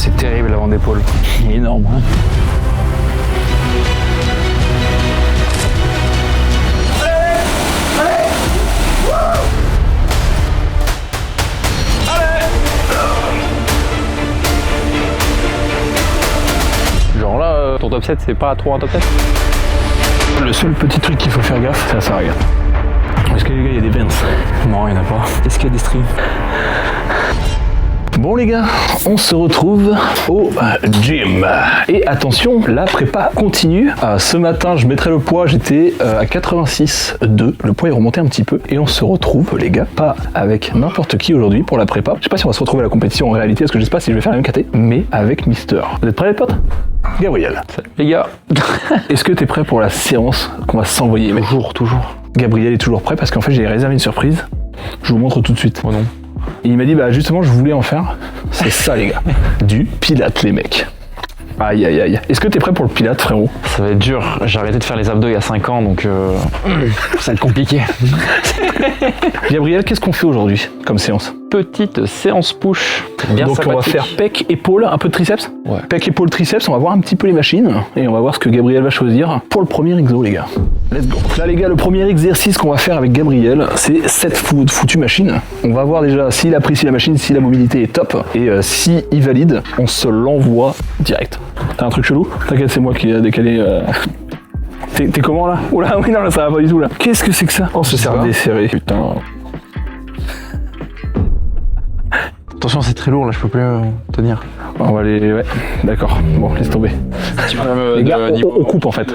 C'est terrible l'avant d'épaule. Énorme. Hein. Genre là, ton top 7, c'est pas trop un top 7. Le seul petit truc qu'il faut faire gaffe, c'est à ça, regarde. Est-ce que les gars, il y a des vents? Non, il n'y en a pas. Est-ce qu'il y a des streams? Bon les gars, on se retrouve au gym. Et attention, la prépa continue. Ce matin, je mettrai le poids, j'étais à 86,2. Le poids est remonté un petit peu. Et on se retrouve, les gars, pas avec n'importe qui aujourd'hui pour la prépa. Je sais pas si on va se retrouver à la compétition en réalité, parce que je sais pas si je vais faire la même KT, mais avec Mister. Vous êtes prêts les potes? Gabriel. Salut les gars. Est-ce que t'es prêt pour la séance qu'on va s'envoyer? Toujours. Gabriel est toujours prêt parce qu'en fait j'ai réservé une surprise. Je vous montre tout de suite. Oh non. Et il m'a dit bah justement je voulais en faire. C'est ça les gars. Du pilate les mecs. Aïe aïe aïe. Est-ce que t'es prêt pour le pilate frérot? Ça va être dur. J'ai arrêté de faire les abdos il y a 5 ans donc ça va être compliqué. Gabriel, qu'est-ce qu'on fait aujourd'hui comme séance? Petite séance push. Bien donc sympathique. on va faire pec, épaule, un peu de triceps. Ouais. Pec, épaule, triceps, on va voir un petit peu les machines et on va voir ce que Gabriel va choisir pour le premier exo les gars. Let's go. Donc là les gars, le premier exercice qu'on va faire avec Gabriel, c'est cette foutue machine. On va voir déjà s'il apprécie la machine, si la mobilité est top et si il valide, on se l'envoie direct. T'as un truc chelou? T'inquiète, c'est moi qui ai décalé. T'es comment là? Oula, oui non là ça va pas du tout là. Qu'est-ce que c'est que ça? Oh ce cerf desserré, putain. Attention, c'est très lourd là, je peux plus tenir. On va aller, ouais, d'accord. Bon, laisse tomber. Les gars, on coupe en fait.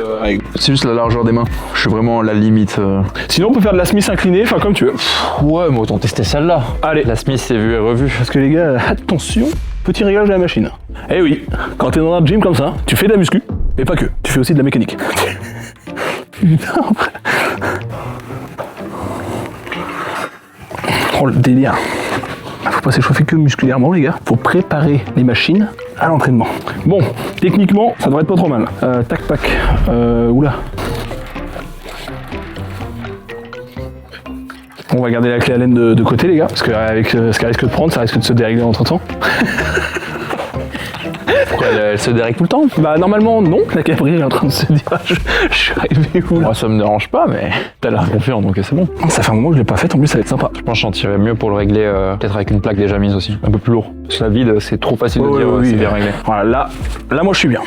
C'est juste la largeur des mains. Je suis vraiment à la limite. Sinon, on peut faire de la Smith inclinée, enfin comme tu veux. Ouais, mais autant tester celle-là. Allez. La Smith c'est vu et revu. Parce que les gars, attention, petit réglage de la machine. Eh oui, quand t'es dans un gym comme ça, tu fais de la muscu, mais pas que. Tu fais aussi de la mécanique. Putain. Oh le délire. Faut pas s'échauffer que musculairement les gars, faut préparer les machines à l'entraînement. Bon, techniquement, ça devrait être pas trop mal. Tac tac, oula. On va garder la clé à laine de côté les gars, parce qu'avec ce qu'elle risque de prendre, ça risque de se dérégler entre temps. Pourquoi elle se dérègle tout le temps? Bah normalement non, la Gabrielle est en train de se dire je suis arrivé où là? Moi ça me dérange pas mais t'as l'air confiant donc c'est bon. Ça fait un moment que je l'ai pas fait, en plus ça va être sympa. Je pense que j'en tirerais mieux pour le régler peut-être avec une plaque déjà mise aussi, un peu plus lourd. Parce que la vide c'est trop facile de dire c'est bien réglé. Voilà, là moi je suis bien.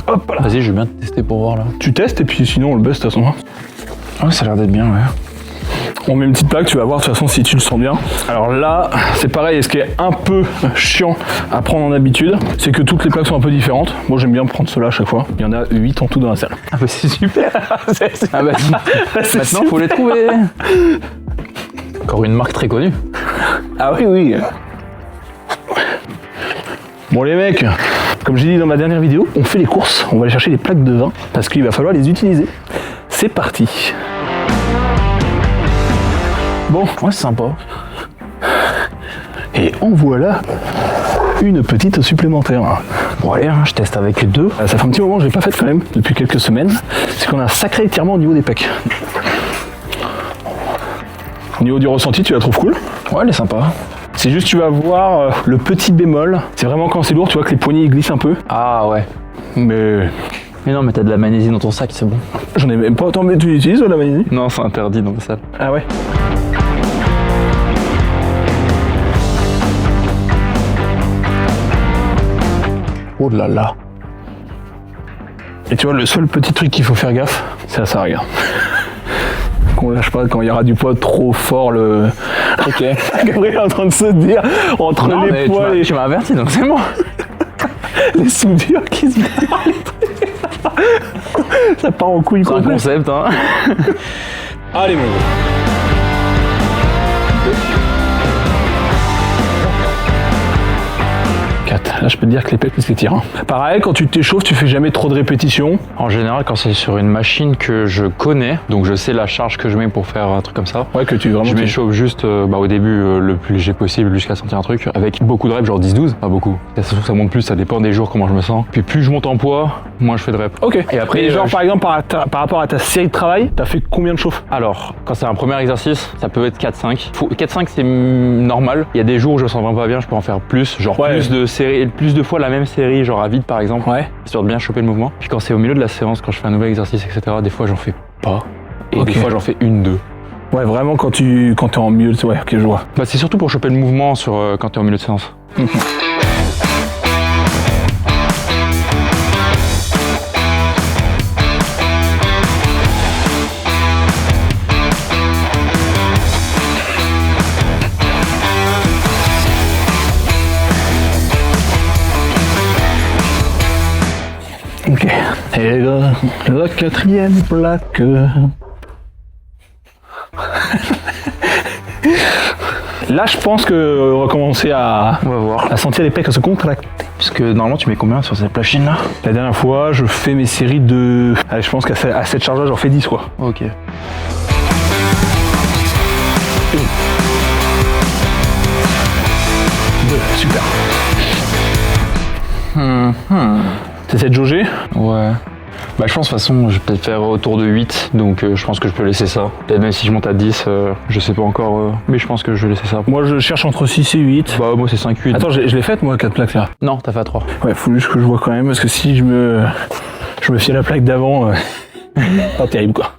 Hop là. Vas-y je vais bien te tester pour voir là. Tu testes et puis sinon on le bust de toute façon. Ah ça a l'air d'être bien ouais. On met une petite plaque, tu vas voir de toute façon si tu le sens bien. Alors là, c'est pareil, et ce qui est un peu chiant à prendre en habitude, c'est que toutes les plaques sont un peu différentes. Moi j'aime bien prendre ceux-là à chaque fois. Il y en a 8 en tout dans la salle. Ah bah c'est super. Ah bah maintenant faut les trouver. Encore une marque très connue. Ah oui oui. Bon les mecs, comme j'ai dit dans ma dernière vidéo, on fait les courses, on va aller chercher les plaques de vin parce qu'il va falloir les utiliser. C'est parti. Bon, Ouais c'est sympa. et en voilà une petite supplémentaire. Bon allez je teste avec 2. Ça fait un petit moment que je l'ai pas faite quand même, depuis quelques semaines. C'est qu'on a un sacré étirement au niveau des pecs. Au niveau du ressenti, tu la trouves cool. Ouais elle est sympa. C'est juste tu vas voir le petit bémol. C'est vraiment quand c'est lourd, tu vois que les poignets ils glissent un peu. Ah ouais. Mais non mais t'as de la magnésie dans ton sac c'est bon. j'en ai même pas autant. Mais tu l'utilises la magnésie? Non c'est interdit dans la salle. Ah ouais. Oh là là. Et tu vois, le seul petit truc qu'il faut faire gaffe, c'est à ça, regarde. Qu'on lâche pas quand il y aura du poids trop fort. Le. Ok. Gabriel est en train de se dire entre Non, les poids et tu m'as averti donc c'est bon. les soudures qui se barrent. Ça part en couille C'est un complet. concept hein. Allez mon gars. Là, je peux te dire que les pecs, c'est tirant. Pareil, quand tu t'échauffes, tu fais jamais trop de répétitions. En général, quand c'est sur une machine que je connais, donc je sais la charge que je mets pour faire un truc comme ça, Ouais, que tu vraiment. je m'échauffe juste au début le plus léger possible jusqu'à sentir un truc, avec beaucoup de reps, genre 10-12, pas beaucoup. Ça monte plus, ça dépend des jours, comment je me sens. Puis plus je monte en poids, moins je fais de reps. Ok. Et après, Mais genre, je- par exemple, par rapport à ta série de travail, t'as fait combien de chauffes? Alors, quand c'est un premier exercice, ça peut être 4-5. 4-5 c'est normal. Il y a des jours où je me sens vraiment pas bien, je peux en faire plus. Genre Ouais. plus de fois la même série, genre à vide par exemple. Ouais. Histoire de bien choper le mouvement. Puis quand c'est au milieu de la séance, quand je fais un nouvel exercice, etc., des fois j'en fais pas. Et Ok. des fois j'en fais 1-2. Ouais, vraiment quand t'es en milieu de... Ouais, ok, je vois. Bah, c'est surtout pour choper le mouvement quand t'es au milieu de séance. Ok. Et la quatrième plaque. Là, je pense qu'on va commencer à On va voir. sentir les pecs se contracter. Parce que normalement tu mets combien sur cette machine là? La dernière fois, je fais mes séries de... Allez, je pense qu'à cette charge-là, j'en fais 10, quoi. Ok. Super. T'essaies de jauger? Ouais. Bah je pense de toute façon je vais peut-être faire autour de 8, donc je pense que je peux laisser ça. Peut-être même si je monte à 10, je sais pas encore, mais je pense que je vais laisser ça. Moi, je cherche entre 6 et 8. Bah moi c'est 5-8. Attends, je l'ai faite, moi, 4 plaques, là. Non, t'as fait à 3. Ouais, faut juste que je vois quand même, parce que si je me fie à la plaque d'avant, pas terrible, quoi.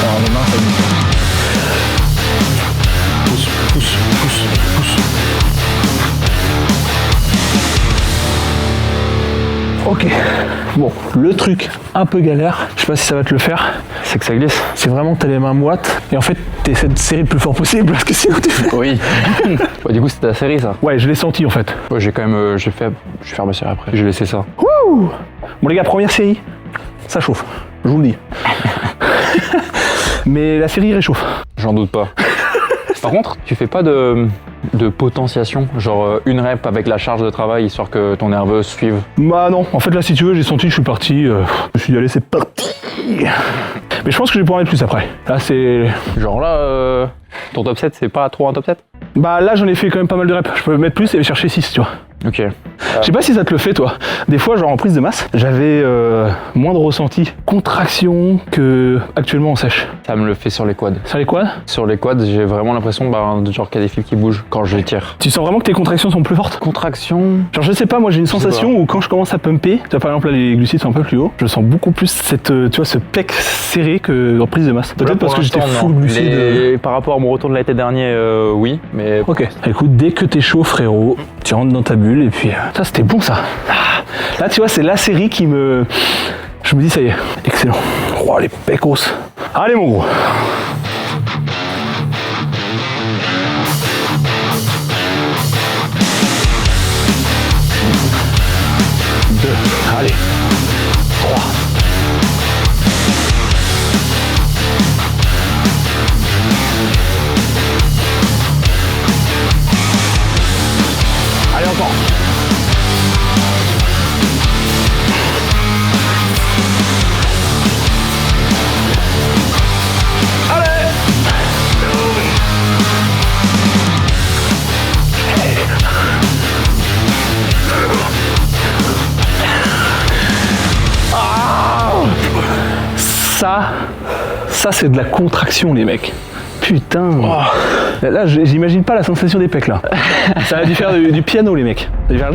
Alors, les mains, ça y est. Pousse, pousse, pousse, pousse. Ok. Bon, le truc un peu galère, je sais pas si ça va te le faire, C'est que ça glisse. c'est vraiment que t'as les mains moites et en fait t'essaies de serrer le plus fort possible parce que sinon tu fais... Oui. Ouais, du coup c'était la série ça. Ouais, je l'ai senti en fait. Ouais, j'ai quand même, je vais faire ma série après. J'ai laissé ça. Bon les gars, première série, ça chauffe, je vous le dis. Mais la série réchauffe. J'en doute pas. Par contre, tu fais pas de potentiation, genre une rep avec la charge de travail histoire que ton nerveux suive. Bah non, en fait là si tu veux, j'ai senti, je suis parti, je me suis dit allez c'est parti. Mais je pense que je vais pouvoir mettre plus après. Là c'est... Genre là, ton top 7 c'est pas trop un top 7? Bah là j'en ai fait quand même pas mal de reps, je peux mettre plus et aller chercher 6 tu vois. Ok. Je sais pas si ça te le fait toi. Des fois genre en prise de masse, j'avais moins de ressenti contraction que actuellement en sèche. Ça me le fait sur les quads. Sur les quads, Sur les quads, j'ai vraiment l'impression genre qu'il y a des fils qui bougent quand je les tire. tu sens vraiment que tes contractions sont plus fortes? Contraction. Genre je sais pas, moi j'ai une sais sensation où quand je commence à pumper, tu vois par exemple là les glucides sont un peu plus hauts, je sens beaucoup plus cette, tu vois, ce pec serré que en prise de masse. Peut-être parce que j'étais full glucides. Par rapport à mon retour de l'été dernier, oui, mais Ok, écoute, dès que t'es chaud frérot, tu rentres dans ta bulle et puis... Ça c'était bon ça. Ah, là tu vois c'est la série qui me... Je me dis ça y est, excellent. Oh les pecos. Allez mon gros. Deux, allez. 3. Allez encore. Ça c'est de la contraction les mecs. Putain. Là j'imagine pas la sensation des pecs là. Ça a dû faire du piano les mecs. Ça a dû faire...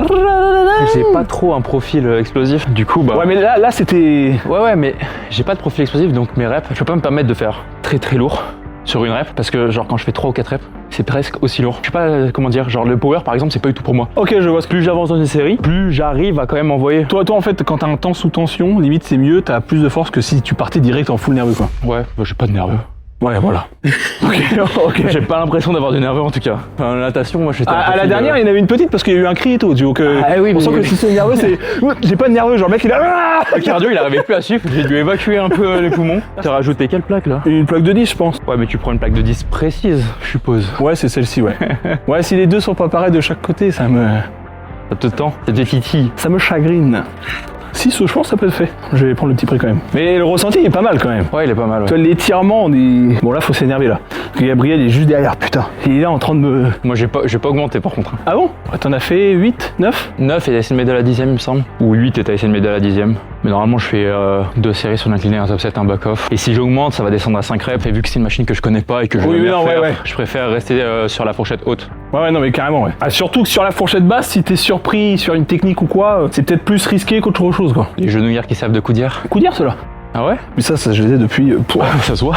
j'ai pas trop un profil explosif. Du coup, bah. Ouais mais là c'était... Ouais, mais j'ai pas de profil explosif donc mes reps, je peux pas me permettre de faire très très lourd sur une rep parce que, genre, quand je fais 3 ou 4 reps, c'est presque aussi lourd. Je sais pas comment dire, genre le power par exemple, c'est pas du tout pour moi. Ok, je vois. Plus j'avance dans une série, plus j'arrive à quand même envoyer. Toi en fait, quand t'as un temps sous tension, limite c'est mieux, t'as plus de force que si tu partais direct en full nerveux quoi. Ouais, bah, j'ai pas de nerveux. Ouais, voilà. ok. J'ai pas l'impression d'avoir du nerveux en tout cas. Enfin, la natation, moi j'étais. À la dernière, il y en avait une petite parce qu'il y a eu un cri et tout. Donc, oui, on sent que si c'est nerveux, c'est. J'ai pas de nerveux, genre le mec il a. Le cardio, il arrivait plus à suivre. J'ai dû évacuer un peu les poumons. T'as rajouté quelle plaque là? Une plaque de 10, je pense. Ouais, mais tu prends une plaque de 10 précise, je suppose. Ouais, c'est celle-ci, ouais. Ouais, si les deux sont pas pareils de chaque côté, ça me Ça te titille. chagrine. 6, je pense que ça peut être fait. Je vais prendre le petit prix quand même. Mais le ressenti est pas mal quand même. Ouais, il est pas mal. Ouais. Tu vois, l'étirement, on est. Bon, là, faut s'énerver là. Parce que Gabriel est juste derrière, putain. Il est là en train de me. Moi, j'ai pas augmenté par contre. Ah bon? Ouais, t'en as fait 8, 9? 9 et t'as essayé de m'aider à la 10ème, il me semble. Ou 8 et t'as essayé de m'aider à la 10ème. Mais normalement, je fais 2 séries sur l'incliné, un top 7, un back off. Et si j'augmente, ça va descendre à 5 reps. Et vu que c'est une machine que je connais pas et que je vais faire, je préfère rester sur la fourchette haute. Ouais, non, mais carrément, ouais. Ah, surtout que sur la fourchette basse, si t'es surpris sur une technique ou quoi, c'est peut-être plus risqué qu'autre chose, quoi. Les genouillères qui servent de coudière. Coudière, ceux-là. Ah ouais? Mais ça, je les ai depuis. Ça se voit.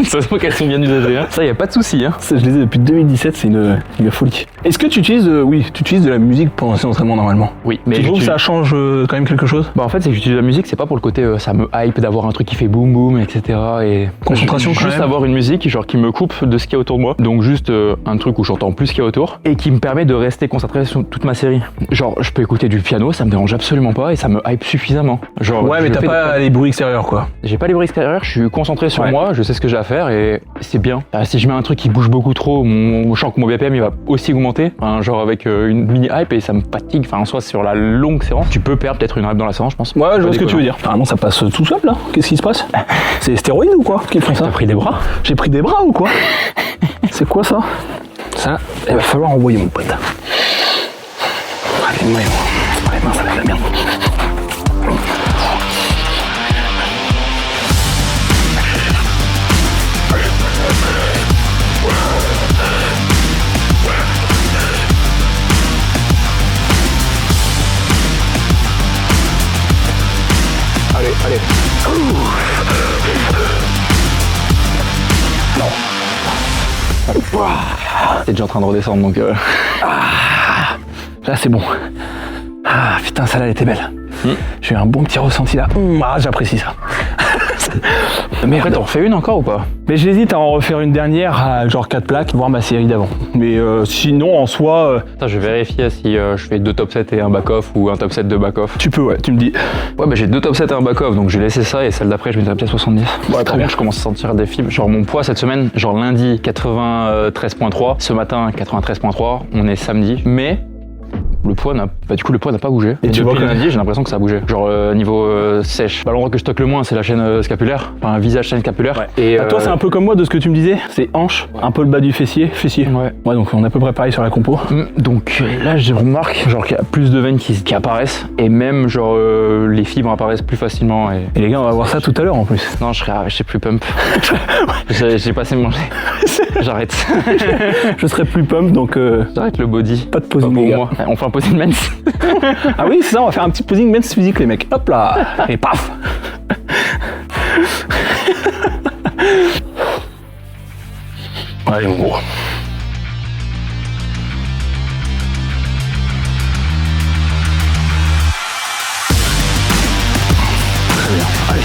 Ça se voit qu'elles sont bien usagées. Hein. Ça, y a pas de souci. Hein. Ça, je les ai depuis 2017, c'est une folie. Est-ce que tu utilises, tu utilises de la musique pendant ces entraînements normalement? Oui, mais tu trouves que ça change quand même quelque chose? Bah en fait, c'est que j'utilise la musique, c'est pas pour le côté ça me hype d'avoir un truc qui fait boum boum, etc. Et concentration quand juste même. Avoir une musique genre qui me coupe de ce qu'il y a autour de moi. Donc juste un truc où j'entends plus ce qu'il y a autour et qui me permet de rester concentré sur toute ma série. Genre, je peux écouter du piano, ça me dérange absolument pas et ça me hype suffisamment. Genre, ouais, mais t'as pas les bruits extérieurs quoi. J'ai pas les bruits extérieurs, je suis concentré sur moi, je sais ce que j'ai à faire et c'est bien. Si je mets un truc qui bouge beaucoup trop, je sens que mon BPM il va aussi augmenter, enfin, genre avec une mini hype et ça me fatigue. Enfin, en soi, sur la longue séance, tu peux perdre peut-être une rep dans la séance, je pense. Ouais, je vois ce que tu veux dire. Apparemment, ça passe tout seul là. Qu'est-ce qui se passe? C'est les stéroïdes ou quoi qui font ça? T'as pris des bras? J'ai pris des bras ou quoi? C'est quoi ça? Ça, il va falloir envoyer mon pote. Allez, les mains, ça va être la merde. Allez. Non. T'es déjà en train de redescendre donc. Là c'est bon. Ah putain, celle-là elle était belle. J'ai eu un bon petit ressenti là. J'apprécie ça. Mais après, t'en refais une encore ou pas? Mais j'hésite à en refaire une dernière à genre 4 plaques, voir ma série d'avant. Mais sinon en soi. Attends, je vais vérifier si je fais 2 top 7 et un back off ou un top 7 de back off. Tu peux, ouais, tu me dis. Ouais, bah j'ai 2 top 7 et un back off donc je vais laisser ça et celle d'après je mettrai peut-être 70. Ouais, très bien. Je commence à sentir des fibres. Genre mon poids cette semaine, genre lundi 93.3, ce matin 93.3, on est samedi, mais. Le poids n'a pas bougé. Et tu depuis vois lundi, j'ai l'impression que ça a bougé. Genre niveau sèche. Bah, l'endroit que je stocke le moins, c'est la chaîne scapulaire, enfin un visage chaîne scapulaire. Ouais. Et toi, c'est un peu comme moi de ce que tu me disais. C'est hanche, un peu le bas du fessier. Ouais. Ouais, donc on est à peu près pareil sur la compo. Donc là, je remarque genre qu'il y a plus de veines qui apparaissent et même genre les fibres apparaissent plus facilement. Et les gars, on va voir ça tout à l'heure en plus. Non, je serai plus pump. J'ai pas assez mangé. J'arrête. Je serai plus pump donc. J'arrête le body. Pas de posing. Pour moi. On fait un posing men's. Ah oui, c'est ça, on va faire un petit posing men's physique les mecs. Hop là. Et paf. Allez mon gros. Très bien, allez.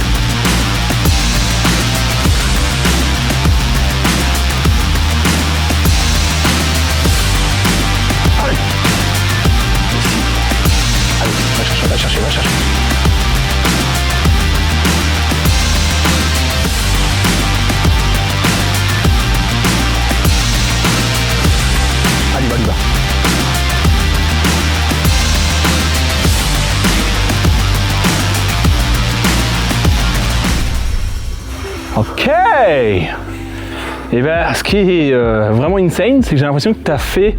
Va chercher. Allez, va. Ok. Et ben, ce qui est vraiment insane, c'est que j'ai l'impression que tu as fait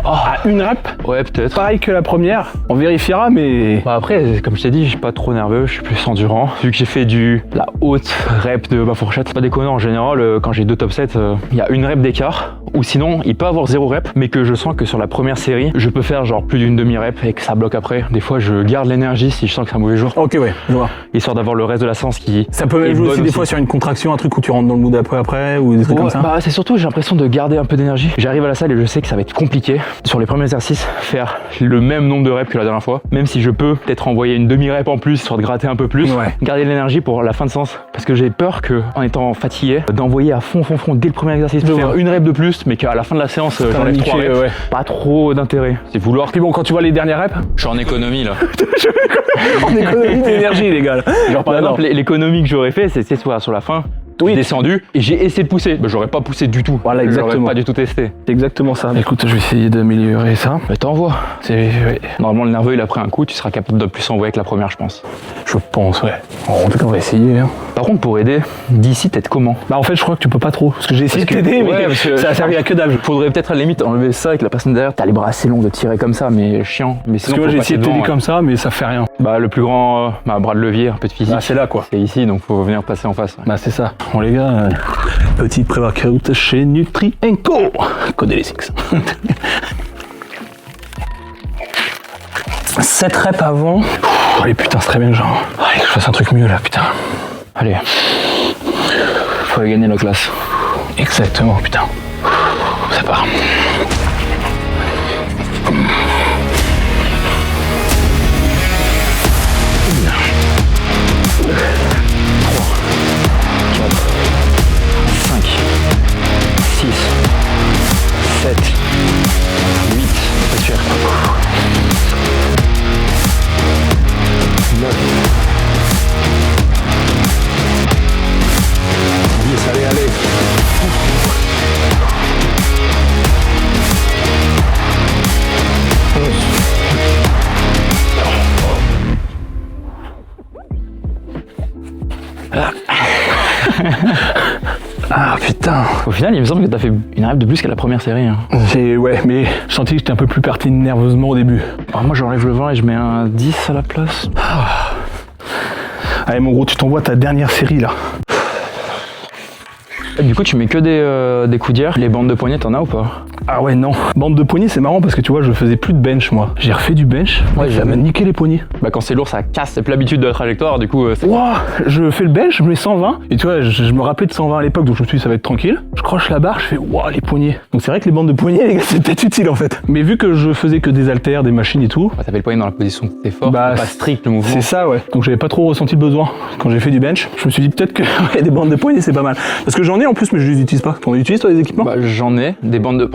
à une rep. Ouais, peut-être. Pareil que la première. On vérifiera, mais. Bah après, comme je t'ai dit, je suis pas trop nerveux, je suis plus endurant. Vu que j'ai fait la haute rep de ma fourchette, pas déconnant en général, quand j'ai 2 top 7, il y a une rep d'écart ou sinon il peut avoir 0 rep, mais que je sens que sur la première série, je peux faire genre plus d'une demi-rep et que ça bloque après. Des fois, je garde l'énergie si je sens que c'est un mauvais jour. Ok, ouais, je vois. Histoire d'avoir le reste de la séance qui. Ça peut même jouer aussi des fois sur une contraction, un truc où tu rentres dans le mood après, ou des trucs comme ça. Bah, c'est surtout, j'ai l'impression de garder un peu d'énergie. J'arrive à la salle et je sais que ça va être compliqué. Sur les premiers exercices, faire le même nombre de reps que la dernière fois, même si je peux peut-être envoyer une demi-rep en plus, histoire de gratter un peu plus, garder l'énergie pour la fin de séance. Parce que j'ai peur que, en étant fatigué, d'envoyer à fond dès le premier exercice, faire une rep de plus, mais qu'à la fin de la séance, j'enlève 3 reps. Pas trop d'intérêt. C'est vouloir. Puis bon, quand tu vois les dernières reps, je suis en économie là. en économie d'énergie, les gars. Genre par exemple, l'économie que j'aurais fait, c'est soit sur la fin. J'ai descendu et j'ai essayé de pousser. Bah, j'aurais pas poussé du tout. Voilà, exactement. J'aurais pas du tout testé. C'est exactement ça. Écoute, je vais essayer d'améliorer ça. Mais t'envoies. Normalement, le nerveux il a pris un coup, tu seras capable de plus envoyer que la première, je pense. Je pense, ouais. Bon, en tout cas, on va essayer. Hein. Par contre, pour aider, d'ici, t'aides comment? Bah, en fait, je crois que tu peux pas trop. Parce que j'ai essayé de t'aider, mais ça a servi à que dalle. Faudrait peut-être à la limite enlever ça avec la personne derrière. T'as les bras assez longs de tirer comme ça, mais chiant. Mais sinon, parce que moi, j'ai essayé de t'aider comme ça, mais ça fait rien. Bah, le plus grand bras de levier, un peu de physique. Ah, c'est là, quoi. C'est ici, donc faut venir passer en face. Bah, c'est ça. Bon, les gars. Petite pré-workout chez Nutri & Co. Code les 6. 7 reps avant. Allez putain, c'est très bien genre. Allez, que je fasse un truc mieux là, putain. Allez. Faut aller gagner la classe. Exactement, putain. Ça part. Ah putain. Au final, il me semble que t'as fait une rep de plus qu'à la première série. Hein. Ouais, mais je sentais que j'étais un peu plus parti nerveusement au début. Alors moi, j'enlève le vent et je mets un 10 à la place. Allez, mon gros, tu t'envoies ta dernière série là. Et du coup, tu mets que des coudières. Les bandes de poignets, t'en as ou pas? Ah ouais, non. Bande de poignets, c'est marrant parce que tu vois, je faisais plus de bench moi. J'ai refait du bench, ça m'a niqué les poignets. Bah quand c'est lourd, ça casse, c'est plus l'habitude de la trajectoire, du coup... Je fais le bench, je mets 120, et tu vois, je me rappelais de 120 à l'époque, donc je me suis dit ça va être tranquille. Je croche la barre, je fais les poignets. Donc c'est vrai que les bandes de poignets, les gars, c'est peut-être utile en fait. Mais vu que je faisais que des haltères, des machines et tout... Bah t'avais le poignet dans la position que t'es fort, pas strict le mouvement. C'est ça, ouais. Donc j'avais pas trop ressenti le besoin. Quand j'ai fait du bench, je me suis dit peut-être que des bandes de poignets, c'est pas mal. Parce que j'en ai en plus, mais je les utilise pas. T'en utilises toi les équipements? Bah j'en ai, des bandes de...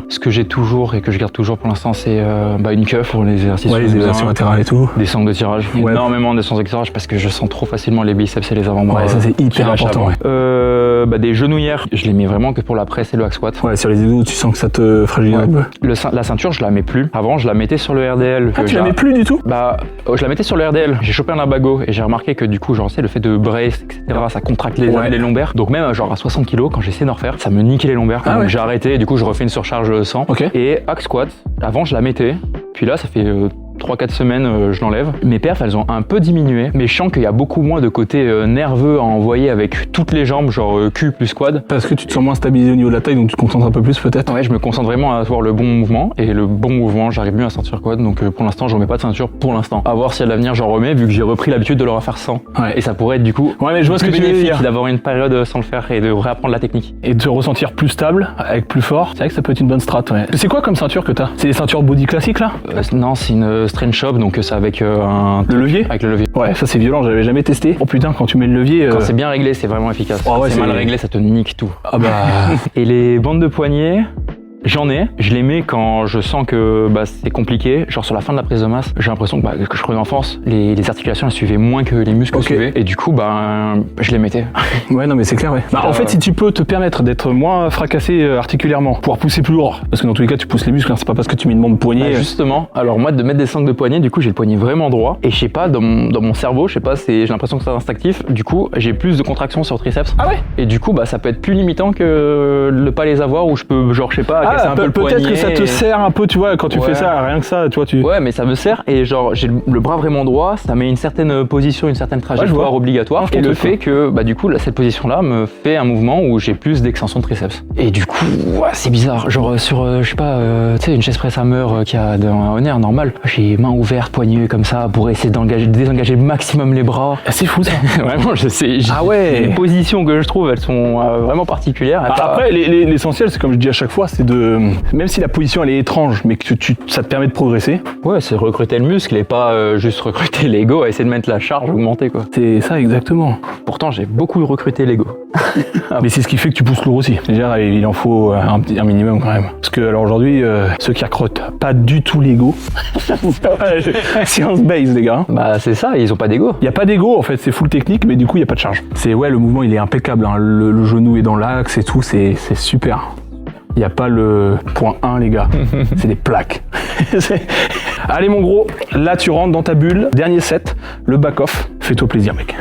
ce que j'ai toujours et que je garde toujours pour l'instant, c'est une cuff pour les exercices. Ouais, les élévations latérales et tout. Des sangles de tirage. Énormément de sangles de tirage parce que je sens trop facilement les biceps et les avant-bras. Ouais, ça c'est hyper important. Ouais. Des genouillères, je les mets vraiment que pour la presse et le hack squat. Ouais, sur les abdos, tu sens que ça te fragilise un peu. La ceinture, je la mets plus. Avant, je la mettais sur le RDL. Ah, tu la mets plus du tout? Je la mettais sur le RDL. J'ai chopé un lumbago et j'ai remarqué que du coup, genre, le fait de brace, etc., ça contracte les lombaires. Donc même genre à 60 kg, quand j'essaie d'en refaire, ça me niquait les lombaires. Donc j'ai arrêté et du coup, je refais une surcharge 100. Et hack squat, avant, je la mettais. Puis là, ça fait 3-4 semaines, je l'enlève. Mes perfs, elles ont un peu diminué, mais je sens qu'il y a beaucoup moins de côté nerveux à envoyer avec toutes les jambes, genre cul plus quad. Parce que tu te sens moins stabilisé au niveau de la taille, donc tu te concentres un peu plus peut-être. Ouais, je me concentre vraiment à avoir le bon mouvement, et le bon mouvement, j'arrive mieux à sentir quad, donc pour l'instant, je remets pas de ceinture pour l'instant. À voir si à l'avenir, j'en remets, vu que j'ai repris l'habitude de le refaire sans. Ouais. Et ça pourrait être du coup mais je vois ce que tu veux dire, d'avoir une période sans le faire et de réapprendre la technique. Et de te ressentir plus stable, avec plus fort. C'est vrai que ça peut être une bonne strat. Ouais. C'est quoi comme ceinture que t'as? C'est des ceintures body classiques là? Non, c'est une Strength Shop, donc avec le levier. Avec le levier. Ouais, ça c'est violent, j'avais jamais testé. Oh putain, quand tu mets le levier. Quand c'est bien réglé, c'est vraiment efficace. Oh, ouais, c'est mal réglé, ça te nique tout. Ah bah. Et les bandes de poignets, j'en ai, je les mets quand je sens que c'est compliqué, genre sur la fin de la prise de masse, j'ai l'impression que je prenais en force, les articulations elles suivaient moins que les muscles suivaient, et du coup je les mettais. Ouais non mais c'est clair ouais. En fait si tu peux te permettre d'être moins fracassé articulairement, pouvoir pousser plus lourd, parce que dans tous les cas tu pousses les muscles, hein, c'est pas parce que tu mets une bande de poignet. Justement, alors moi de mettre des sangles de poignet, du coup j'ai le poignet vraiment droit, et je sais pas, dans mon cerveau, je sais pas, j'ai l'impression que c'est instinctif, du coup j'ai plus de contractions sur triceps. Ah ouais. Et du coup ça peut être plus limitant que ne pas les avoir, ou je peux genre je sais pas casser un peu le poignet. Peut-être que ça te sert un peu, tu vois, quand tu fais ça, rien que ça, tu vois, Ouais, mais ça me sert et genre j'ai le bras vraiment droit, ça met une certaine position, une certaine trajectoire obligatoire. Et le fait que, bah du coup, cette position-là me fait un mouvement où j'ai plus d'extension de triceps. Et du coup, c'est bizarre. Genre sur, je sais pas, tu sais, une chaise presse hammer qui a un Honor normal, j'ai main ouverte, poignet comme ça pour essayer de désengager le maximum les bras. C'est fou ça. Vraiment, je sais. Ah ouais. Les positions que je trouve, elles sont vraiment particulières. Après, l'essentiel, c'est comme je dis à chaque fois, c'est de, même si la position elle est étrange, mais que ça te permet de progresser. Ouais, c'est recruter le muscle et pas juste recruter l'ego, essayer de mettre la charge augmentée quoi. C'est ça exactement. Pourtant, j'ai beaucoup recruté l'ego. Mais c'est ce qui fait que tu pousses lourd aussi. Déjà, il en faut un minimum quand même. Parce que alors aujourd'hui, ceux qui recrutent pas du tout l'ego, science base les gars. Bah c'est ça, ils ont pas d'ego. Il y a pas d'ego en fait, c'est full technique, mais du coup il y a pas de charge. C'est le mouvement il est impeccable. Hein. Le genou est dans l'axe et tout, c'est super. Il n'y a pas le point 1 les gars, c'est des plaques. Allez mon gros, là tu rentres dans ta bulle, dernier set, le back-off, fais-toi plaisir mec.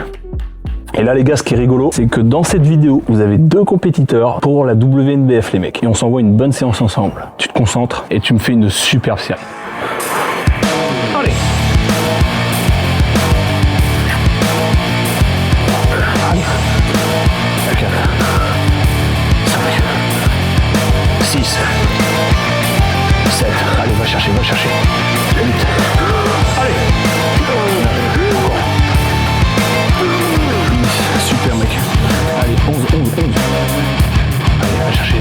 Et là les gars, ce qui est rigolo, c'est que dans cette vidéo, vous avez 2 compétiteurs pour la WNBF les mecs. Et on s'envoie une bonne séance ensemble. Tu te concentres et tu me fais une superbe série. Allez. Allez. 4, 5, 6, 7, allez va chercher, 8, allez, super mec, allez 11, allez va chercher,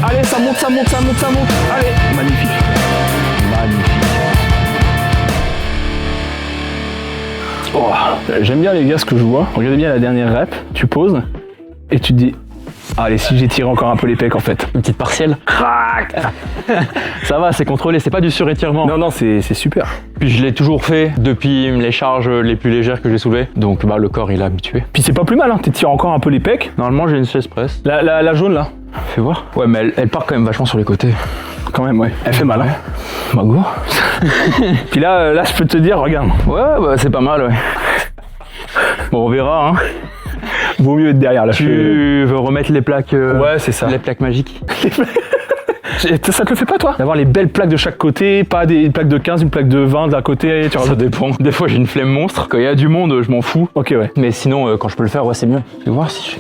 allez, ça monte, allez, magnifique. Oh, j'aime bien les gars ce que je vois. Regardez bien la dernière rep, tu poses et tu te dis allez, si j'ai tiré encore un peu les pecs en fait. Une petite partielle. Ça va, c'est contrôlé, c'est pas du surétirement. Non, c'est super. Puis je l'ai toujours fait depuis les charges les plus légères que j'ai soulevées. Donc bah le corps il est habitué. Puis c'est pas plus mal, hein, tu tires encore un peu les pecs. Normalement j'ai une chaise presse. La jaune là. Fais voir. Ouais mais elle part quand même vachement sur les côtés. Quand même ouais. Elle fait mal hein. Bah go. Puis là je peux te dire, regarde. Ouais bah c'est pas mal ouais. Bon on verra hein. Vaut mieux être derrière là. Tu veux remettre les plaques ouais c'est ça. Les plaques magiques. Ça te le fait pas toi? D'avoir les belles plaques de chaque côté, pas des plaques de 15, une plaque de 20 d'un côté, tu ça dépend. Des fois j'ai une flemme monstre, quand il y a du monde je m'en fous. Ok ouais. Mais sinon quand je peux le faire ouais c'est mieux. Je vais voir si je...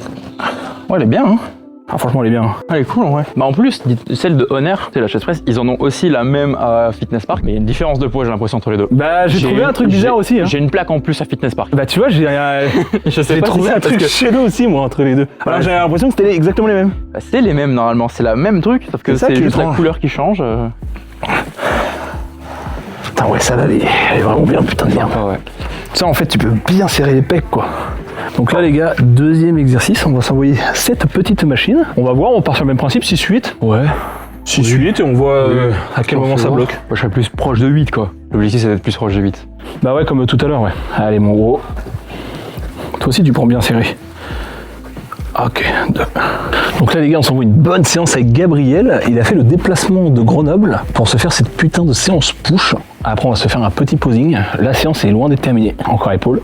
Ouais elle est bien hein. Ah franchement elle est bien. Elle est cool en vrai. Bah en plus, celle de Honor, c'est la chaise presse, ils en ont aussi la même à Fitness Park, mais il y a une différence de poids j'ai l'impression entre les deux. Bah j'ai trouvé un truc bizarre aussi hein. J'ai une plaque en plus à Fitness Park. Bah tu vois j'ai trouvé un truc chelou aussi moi entre les deux. Alors j'ai l'impression que c'était exactement les mêmes. Bah, c'est les mêmes normalement, c'est la même truc, sauf que c'est juste la couleur qui change. Putain ouais ça là elle est vraiment bien putain de merde. Ouais. Ça en fait tu peux bien serrer les pecs quoi. Donc là les gars, deuxième exercice, on va s'envoyer cette petite machine. On va voir, on part sur le même principe, 6-8. Ouais. 6-8 et on voit à quel moment ça bloque. Moi je serais plus proche de 8 quoi. L'objectif c'est d'être plus proche de 8. Bah ouais comme tout à l'heure ouais. Allez mon gros. Toi aussi tu prends bien serré. Ok, 2. Donc là les gars on s'envoie une bonne séance avec Gabriel. Il a fait le déplacement de Grenoble pour se faire cette putain de séance push. Après on va se faire un petit posing. La séance est loin d'être terminée. Encore épaule.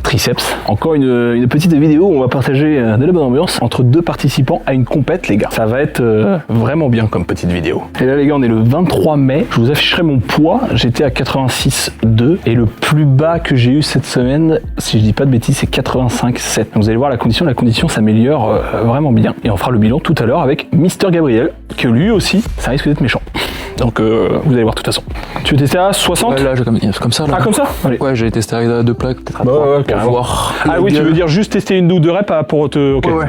Triceps. Encore une petite vidéo où on va partager de la bonne ambiance entre 2 participants à une compète les gars. Ça va être vraiment bien comme petite vidéo. Et là les gars on est le 23 mai. Je vous afficherai mon poids. J'étais à 86,2 et le plus bas que j'ai eu cette semaine, si je dis pas de bêtises, c'est 85,7. Donc vous allez voir la condition s'améliore vraiment bien. Et on fera le bilan tout à l'heure avec Mister Gabriel, que lui aussi, ça risque d'être méchant. Donc vous allez voir de toute façon. Tu veux tester à 60? Ouais là je comme ça là. Ah comme ça? Allez. Ouais j'ai testé avec 2 plaques, peut-être à 3 pour voir. Ah oui tu veux dire juste tester une ou 2 reps pour te... Ok. Ouais.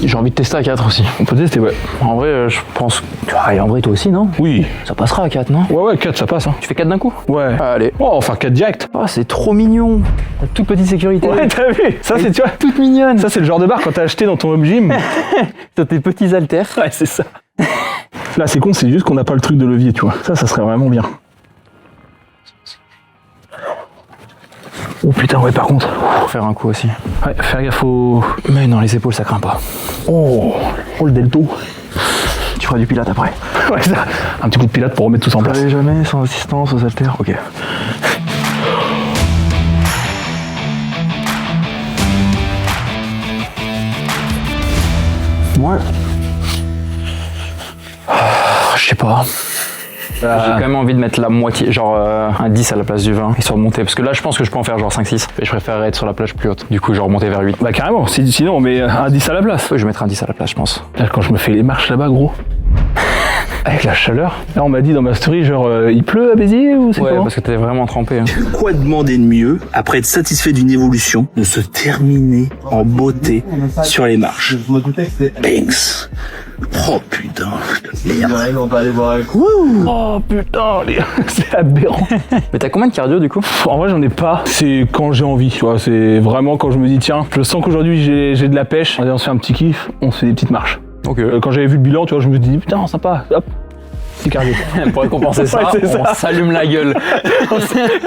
J'ai envie de tester à 4 aussi. On peut tester ouais. En vrai je pense... en vrai toi aussi non? Oui. Ça passera à 4 non? Ouais 4 ça passe hein. Tu fais 4 d'un coup? Ouais. Allez. Oh enfin 4 direct. Oh c'est trop mignon. La toute petite sécurité. Ouais t'as vu? Ça c'est tu vois. Toute mignonne. Ça c'est le genre de barre quand t'as acheté dans ton home gym. T'as tes petits haltères. Ouais c'est ça. Là c'est con, c'est juste qu'on n'a pas le truc de levier tu vois. Ça serait vraiment bien. Oh putain ouais par contre. Faut faire un coup aussi. Ouais faire gaffe au... Mais non les épaules ça craint pas. Oh le delto. tu feras du pilates après. Ouais, ça. Un petit coup de pilates pour remettre tout ça en place. Allez, jamais sans assistance aux haltères. Ok. Ouais. Je sais pas. J'ai quand même envie de mettre la moitié, genre un 10 à la place du 20, histoire de monter. Parce que là, je pense que je peux en faire genre 5-6. Et je préférerais être sur la plage plus haute. Du coup, genre monter vers 8. Bah carrément, sinon on met un 10 à la place. Ouais, je vais mettre un 10 à la place, je pense. Là, quand je me fais les marches là-bas, gros, avec la chaleur. Là, on m'a dit dans ma story, genre, il pleut à Béziers ou c'est Ouais, comment parce que t'es vraiment trempé. Hein. Quoi demander de mieux, après être satisfait d'une évolution, de se terminer en beauté sur les marches. Je me doutais que c'était... Banks. Oh putain de merde. On va aller voir un coup. Oh putain, c'est aberrant. Mais t'as combien de cardio du coup? En vrai, j'en ai pas. C'est quand j'ai envie, tu vois. C'est vraiment quand je me dis, tiens, je sens qu'aujourd'hui j'ai de la pêche. On se fait un petit kiff, on se fait des petites marches. Ok. Quand j'avais vu le bilan, tu vois, je me dis, putain, sympa, hop, petit cardio. Pour récompenser ça, Ouais, c'est on ça. s'allume la gueule.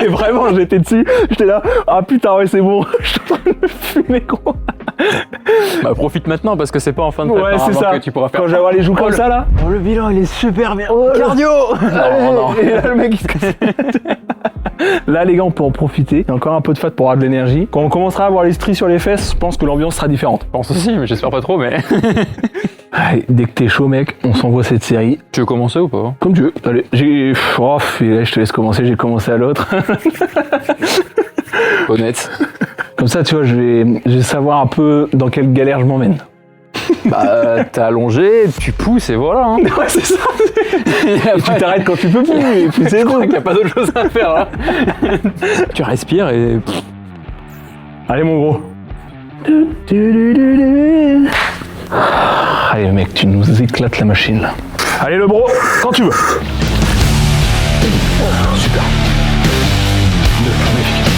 Et vraiment, j'étais dessus, j'étais là, ah putain, ouais, c'est bon, je suis en train de me fumer, gros. Bah profite maintenant parce que c'est pas en fin de Ouais, prépa c'est avant ça. que tu pourras faire. Quand je vais avoir les joues comme ça, là. Oh, le bilan, il est super bien. Cardio. non. Et là, le mec, il se casse. Là, les gars, on peut en profiter. Il y a encore un peu de fat pour avoir de l'énergie. Quand on commencera à avoir les stries sur les fesses, je pense que l'ambiance sera différente. Je pense aussi, mais j'espère pas trop, mais... Allez, dès que t'es chaud, mec, on s'envoie cette série. Tu veux commencer ou pas? Comme tu veux. Allez, et là, je te laisse commencer, j'ai commencé à l'autre. Honnête. Comme ça, tu vois, je vais savoir un peu dans quelle galère je m'emmène. Bah, t'es allongé, tu pousses et voilà. Hein. Ouais, c'est ça. Et tu t'arrêtes quand tu peux plus. Et puis c'est Je tout. crois qu'il n'y a pas d'autre chose à faire là. Tu respires et... Allez, mon gros. Allez, mec, tu nous éclates la machine là. Allez, le bro, quand tu veux. Super. 2, magnifique.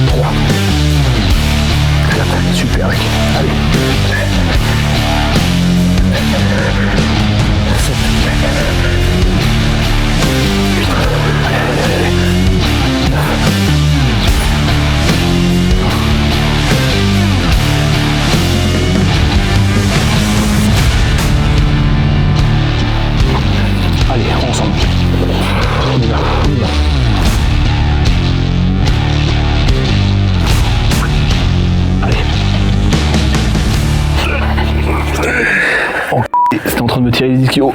3. 4, super, mec. Allez. 7. 8. Allez. 9. Allez, ensemble. On y va, on y va. Allez. Oh, c'était en train de me tirer les ischios.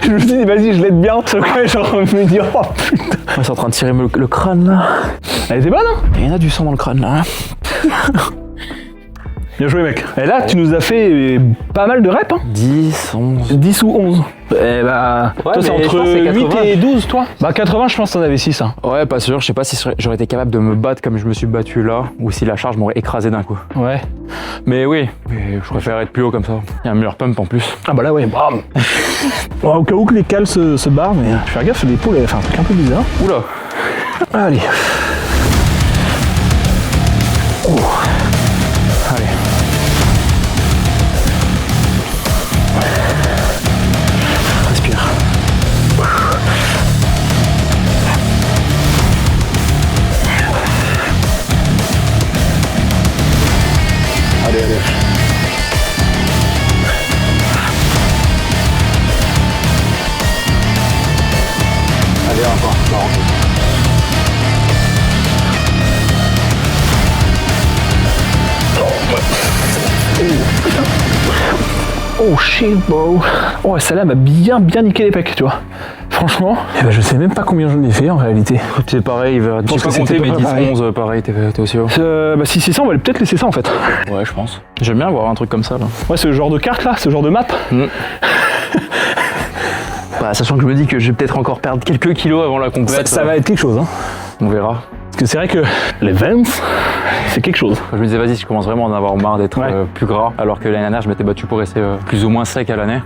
Je me suis dit, vas-y, je l'aide bien. Sauf que j'ai en train de me dire, oh putain. Ouais, c'est en train de tirer le crâne là. Elle était bonne, hein? Il y en a du sang dans le crâne là. Bien joué, mec. Et là, tu nous as fait pas mal de reps, hein? 10, 11... 10 ou 11. Eh bah, Ouais, toi, c'est mais je entre pense que c'est 8 80. et 12, toi? Bah, 80, je pense que t'en avais 6, hein. Ouais, pas sûr, je sais pas si j'aurais été capable de me battre comme je me suis battu là, ou si la charge m'aurait écrasé d'un coup. Ouais. Mais oui, je préfère être plus haut comme ça. Il y a un meilleur pump en plus. Ah bah là, ouais, bam. Bon, au cas où que les cales se barrent, mais je fais gaffe, l'épaule, elle fait un truc un peu bizarre. Oula. Allez. Oh. Allez. Respire. Allez, allez. Allez, encore. Oh shit, bro. Oh, celle-là m'a bien niqué les pecs, tu vois. Franchement, eh ben, je sais même pas combien j'en ai fait en réalité. C'est pareil, je pense sais que pas compter, c'était mais pas 10, pareil. 11, pareil, t'es aussi haut. Bah si c'est ça, on va peut-être laisser ça en fait. Ouais, je pense. J'aime bien avoir un truc comme ça là. Ouais, ce genre de carte là, ce genre de map. Bah, sachant que je me dis que je vais peut-être encore perdre quelques kilos avant la compète. Ça va être quelque chose, hein. On verra. Parce que c'est vrai que les Vans, c'est quelque chose. Je me disais, vas-y, je commence vraiment à en avoir marre d'être Ouais. plus gras. Alors que l'année dernière, je m'étais battu pour rester plus ou moins sec à l'année.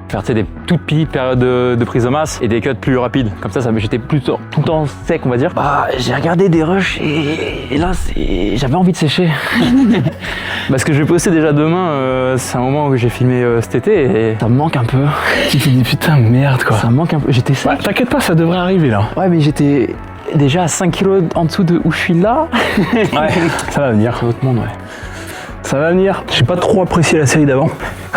Faire des toutes petites périodes de prise de masse et des cuts plus rapides. Comme ça j'étais tout le temps sec, on va dire. Bah, j'ai regardé des rushs et là, j'avais envie de sécher. Parce que je vais poster déjà demain, c'est un moment où j'ai filmé cet été et ça me manque un peu. Tu te dis putain, merde quoi. Ça me manque un peu. J'étais sec. Ouais, t'inquiète pas, ça devrait arriver là. Ouais, mais j'étais déjà à 5 kilos en dessous de où je suis là. Ouais, ça va venir. C'est autre monde, ouais. Ça va venir. J'ai pas trop apprécié la série d'avant.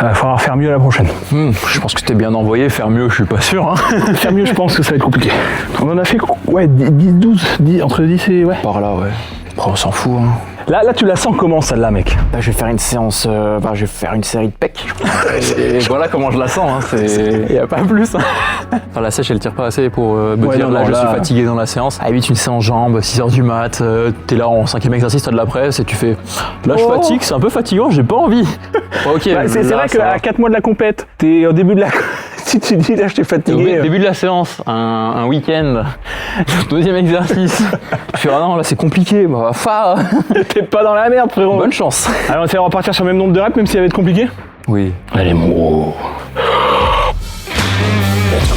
va falloir faire mieux la prochaine. Je pense que t'es bien envoyé, faire mieux, je suis pas sûr. Hein. Faire mieux, je pense que ça va être compliqué. On en a fait, ouais, 10, 12, 10, entre 10 et... ouais. Par là, ouais. Après, on s'en fout. Hein. Là, tu la sens comment, celle-là, mec? Bah, je vais faire une séance, je vais faire une série de pecs. Et voilà comment je la sens, hein. Il n'y a pas plus. Hein. Enfin, la sèche, elle tire pas assez pour me dire, là, je suis fatigué dans la séance. À 8, une séance jambes, 6h du mat, t'es là en 5e exercice, t'as de la presse et tu fais, là, je fatigue, c'est un peu fatigant, j'ai pas envie. Ok. Bah, c'est vrai qu'à 4 mois de la compète, t'es au début de la... Si tu dis, là, je t'ai fatigué... Début de la séance, un week-end, 2e exercice. Je fais, ah non, là, c'est compliqué, bah, T'es pas dans la merde, frérot. Bonne chance. Alors, on va repartir sur le même nombre de reps, même s'il va être compliqué? Oui. Allez, mon gros. Let's go.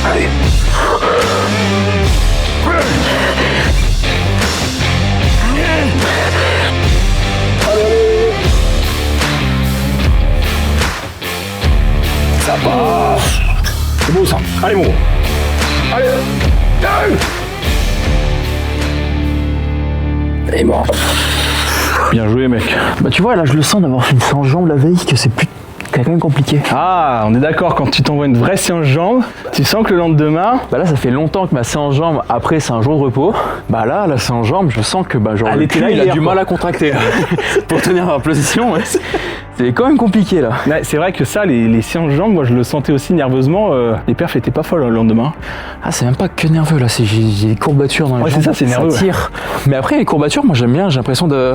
Allez. Ça passe. C'est beau ça. Allez mon gros. Allez. Allez mort. Bien joué mec. Bah tu vois là je le sens d'avoir fait une séance jambes la veille que c'est quand même compliqué. Ah, on est d'accord, quand tu t'envoies une vraie séance jambes, tu sens que le lendemain... Bah là ça fait longtemps que ma séance jambes, après c'est un jour de repos. Bah là, la séance jambes, je sens que bah, genre, le cul, il a du mal à contracter. Pour tenir ma position, ouais. C'est quand même compliqué là. Ouais, c'est vrai que ça, les séances jambes, moi je le sentais aussi nerveusement, les perfs étaient pas folles le lendemain. Ah c'est même pas que nerveux là, j'ai des courbatures dans les jambes. Ouais c'est ça, c'est nerveux. Ça tire. Ouais. Mais après les courbatures, moi j'aime bien, j'ai l'impression de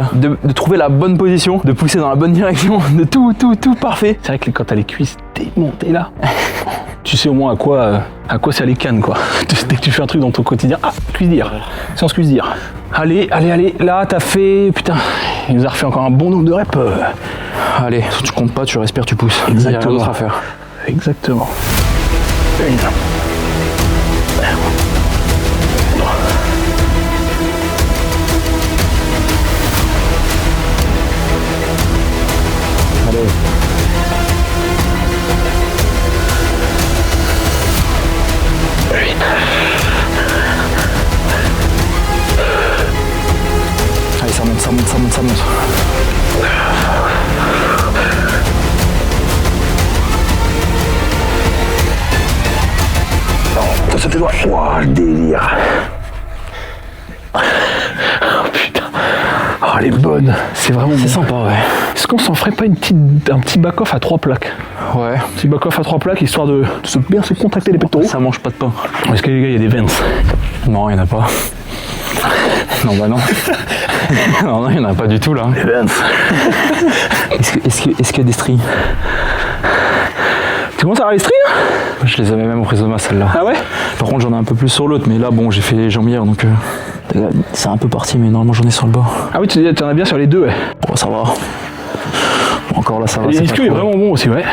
trouver la bonne position, de pousser dans la bonne direction, de tout parfait. C'est vrai que quand t'as les cuisses démontées là, tu sais au moins à quoi ça les canne quoi. Dès que tu fais un truc dans ton quotidien, cuisse dire, séance cuisse dire. Allez, là t'as fait, putain, il nous a refait encore un bon nombre de reps. Allez, tu comptes pas, tu respires, tu pousses. Exactement. Il y a rien d'autre à faire. Exactement. Allez. Allez, ça monte. Attention tes doigts. Wouah, le délire. Oh putain. Oh, elle est bonne. C'est vraiment bon. C'est sympa, ouais. Est-ce qu'on s'en ferait pas un petit back-off à 3 plaques? Ouais. Un petit back-off à 3 plaques, histoire de bien se contracter les pectoraux. Ça mange pas de pain. Est-ce que les gars, il y a des Vans? Non, il n'y en a pas. Non, bah non. non, il n'y en a pas du tout là. Des Vans. Est-ce qu'il y a des stries? Tu commences à avoir les stries hein? Je les avais même en prise de masse celle-là. Ah ouais? Par contre j'en ai un peu plus sur l'autre, mais là bon j'ai fait les jambes hier donc c'est un peu parti, mais normalement j'en ai sur le bas. Ah oui, tu en as bien sur les deux ouais. Bon ça va. Encore là ça va. L'ischio est vraiment bon aussi ouais.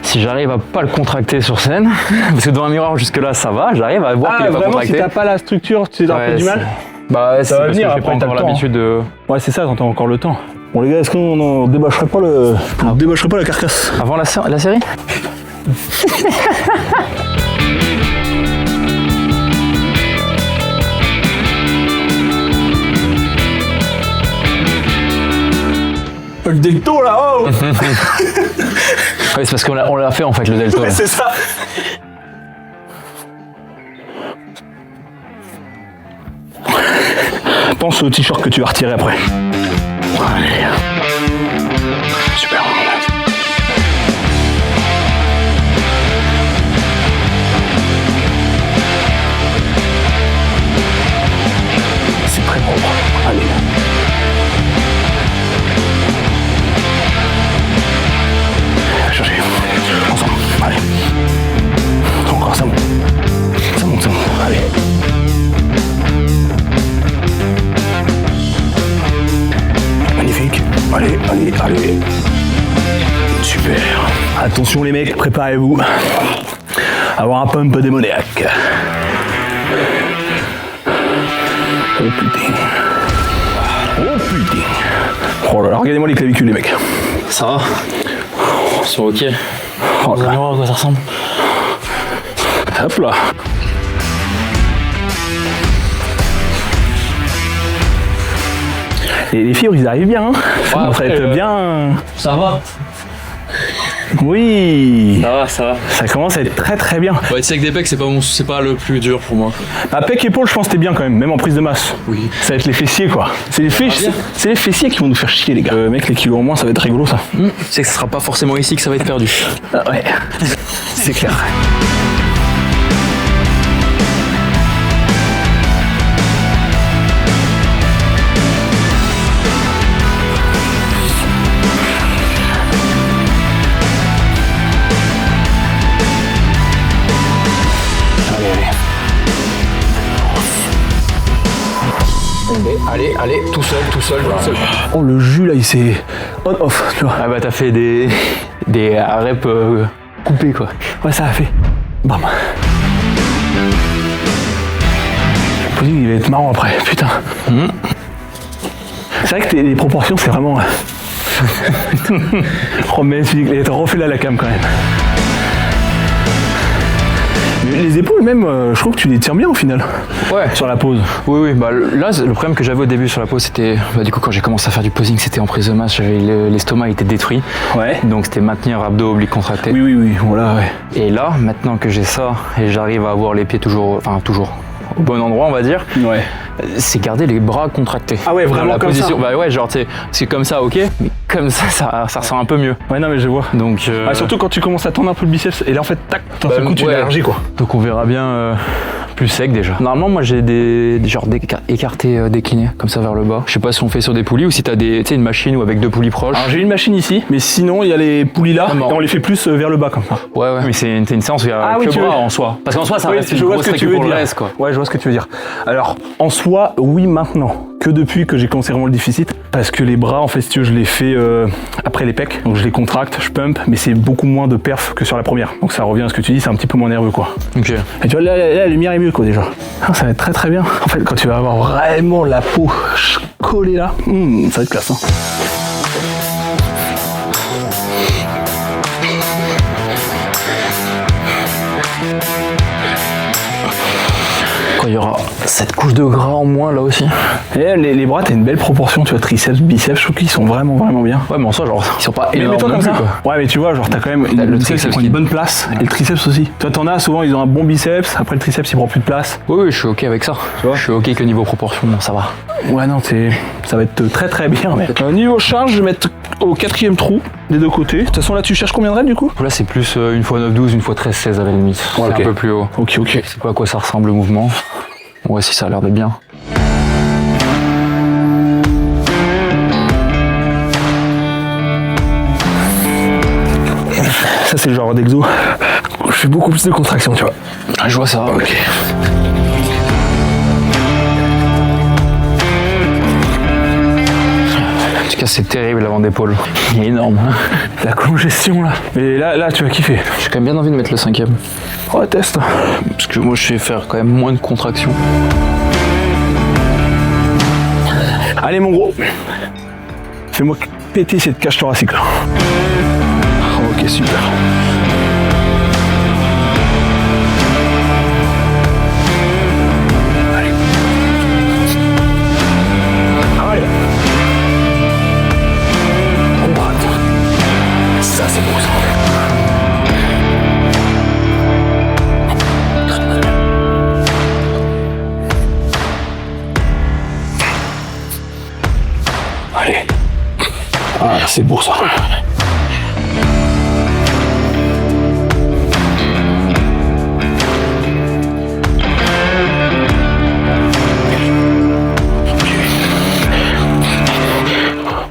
Si j'arrive à pas le contracter sur scène, parce que devant un miroir jusque là ça va, j'arrive à voir qu'il est pas contracté. Si t'as pas la structure, tu as un peu du mal. Bah ça va venir, parce que j'ai pas encore l'habitude de... Ouais c'est ça, t'entends encore le temps. Bon les gars, est-ce qu'on débâcherait pas la carcasse? Avant la série? Le delto là, oh. Oui, c'est parce qu'on l'a fait en fait le delto. Ouais, c'est ça. Pense au t-shirt que tu vas retirer après. Allez. Super. C'est très propre. Allez. Chercher. Ensemble. Allez. Encore, ça monte. Ça monte. Allez. Magnifique. Allez. Super. Attention les mecs, préparez-vous. Avoir un pump démoniaque. Oh putain. Oh là là, regardez-moi les clavicules les mecs. Ça va? Ils sont ok. Oh là. À quoi ça ressemble? Hop là. Les fibres, ils arrivent bien. Hein. Ça va après, être bien. Ça va. Oui. Ça va. Ça commence à être très très bien. Ouais, tu sais que des pecs, c'est pas le plus dur pour moi. À pec épaule, je pense que t'es bien quand même, même en prise de masse. Oui. Ça va être les fessiers quoi. C'est les fessiers qui vont nous faire chier les gars. Mec, les kilos en moins, ça va être rigolo ça. Tu sais que ce sera pas forcément ici que ça va être perdu. Ah, ouais. C'est clair. Allez, tout seul. Oh le jus là, il s'est on-off, tu vois. Ah bah t'as fait des reps coupés quoi. Ouais, ça a fait. Bam. Le pudding, il va être marrant après, putain. C'est vrai que les proportions, c'est vraiment... Oh mais t'as refait là la cam quand même. Mais les épaules même, je trouve que tu les tiens bien au final. Ouais. Sur la pause. Oui, bah là, le problème que j'avais au début sur la pause, c'était, du coup, quand j'ai commencé à faire du posing, c'était en prise de masse, l'estomac était détruit. Ouais. Donc c'était maintenir abdos obliques contractés. Oui, voilà, ouais. Et là, maintenant que j'ai ça, et j'arrive à avoir les pieds toujours au bon endroit, on va dire, Ouais. c'est garder les bras contractés. Ah ouais, vraiment Dans la comme position. ça. Bah ouais, genre, c'est comme ça, ok, mais comme ça ressent un peu mieux. Ouais, non mais je vois. Donc, Surtout quand tu commences à tendre un peu le biceps, et là en fait, tac, d'un seul coup tu l'élargis quoi. Donc on verra bien plus sec déjà. Normalement, moi j'ai des écartés déclinés, comme ça vers le bas. Je sais pas si on fait sur des poulies ou si t'as une machine ou avec 2 poulies proches. Alors j'ai une machine ici, mais sinon il y a les poulies là, Ah, et on les fait plus vers le bas comme ça. Ouais, mais c'est une séance où il y a oui, que tu bras veux. en soi. Parce qu'en soi, ça Oui, reste une je vois grosse ce que tu récup veux pour le dire. reste, quoi. Ouais, je vois ce que tu veux dire. Alors, en soi, oui, maintenant. Que depuis que j'ai commencé vraiment le déficit. Parce que les bras, en fait, si tu veux, je les fais après les pecs. Donc je les contracte, je pump, mais c'est beaucoup moins de perf que sur la première. Donc ça revient à ce que tu dis, c'est un petit peu moins nerveux, quoi. Ok. Et tu vois, là, la lumière est mieux, quoi, déjà. Ah, ça va être très très bien. En fait, quand tu vas avoir vraiment la peau collée là, ça va être classe, hein. Quand il y aura cette couche de gras en moins là aussi. Et les bras, t'as une belle proportion, tu vois, triceps, biceps, je trouve qu'ils sont vraiment vraiment bien. Ouais, mais en soi, genre, ils sont pas Mais énormes mets-toi non comme plus, ça. quoi. Ouais, mais tu vois, genre t'as quand même Le biceps qui triceps prend qui- une bonne place et le triceps aussi. Toi, t'en as souvent, ils ont un bon biceps. Après le triceps, il prend plus de place. Oui, je suis ok avec ça. vois Je suis ok que niveau proportion, ça va. Ouais, non, ça va être très très bien. Mais... niveau charge, je vais mettre au 4e trou des deux côtés. De toute façon, là, tu cherches combien de reps du coup? Là, c'est plus une fois 9-12, une fois 13-16 à la limite. Ouais, c'est ok. un peu plus haut. Ok. Je sais pas à quoi ça ressemble le mouvement. Ouais, si ça a l'air d'être bien. Ça, c'est le genre d'exo. Je fais beaucoup plus de contractions, tu vois. Ah, je vois ça. Ok. En tout cas, c'est terrible l'avant d'épaule. Il est énorme. Hein. La congestion là. Mais là, tu vas kiffer. J'ai quand même bien envie de mettre le 5e. Oh, test. Parce que moi, je sais faire quand même moins de contractions. Allez, mon gros. Fais-moi péter cette cage thoracique là. Ok, super. Allez. Allez. On rate. Ça, c'est beau ça. Allez. Ah, c'est beau ça.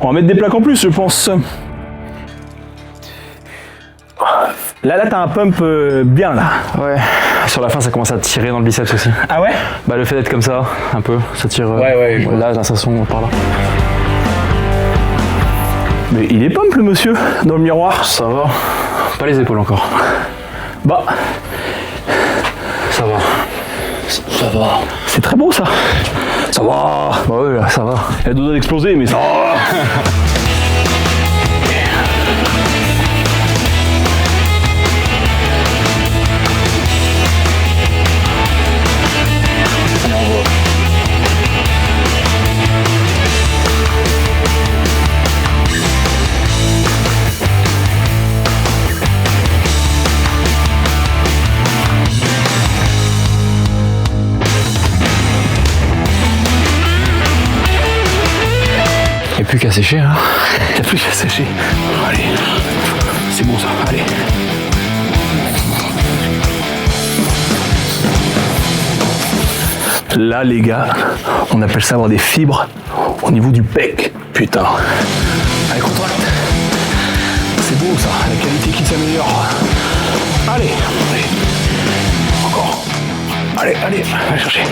On va mettre des plaques en plus, je pense. Là, t'as un pump bien là. Ouais. Sur la fin, ça commence à tirer dans le biceps aussi. Ah ouais? Bah, le fait d'être comme ça, un peu, ça tire. Ouais, je vois. Là, la sensation par là. Mais il est pump le monsieur, dans le miroir. Ça va. Pas les épaules encore. Bah, Ça va. Ça va. c'est très beau ça. Ça va. Bah oui, là, ça va. Il a deux doigts d'exploser, mais ça va. plus qu'à sécher. Hein. T'as plus qu'à sécher. Allez, c'est bon ça, allez. Là les gars, on appelle ça avoir des fibres au niveau du bec. Putain. Allez, contrôle. C'est beau ça, la qualité qui s'améliore. Allez, allez. Encore. Allez, allez, allez chercher.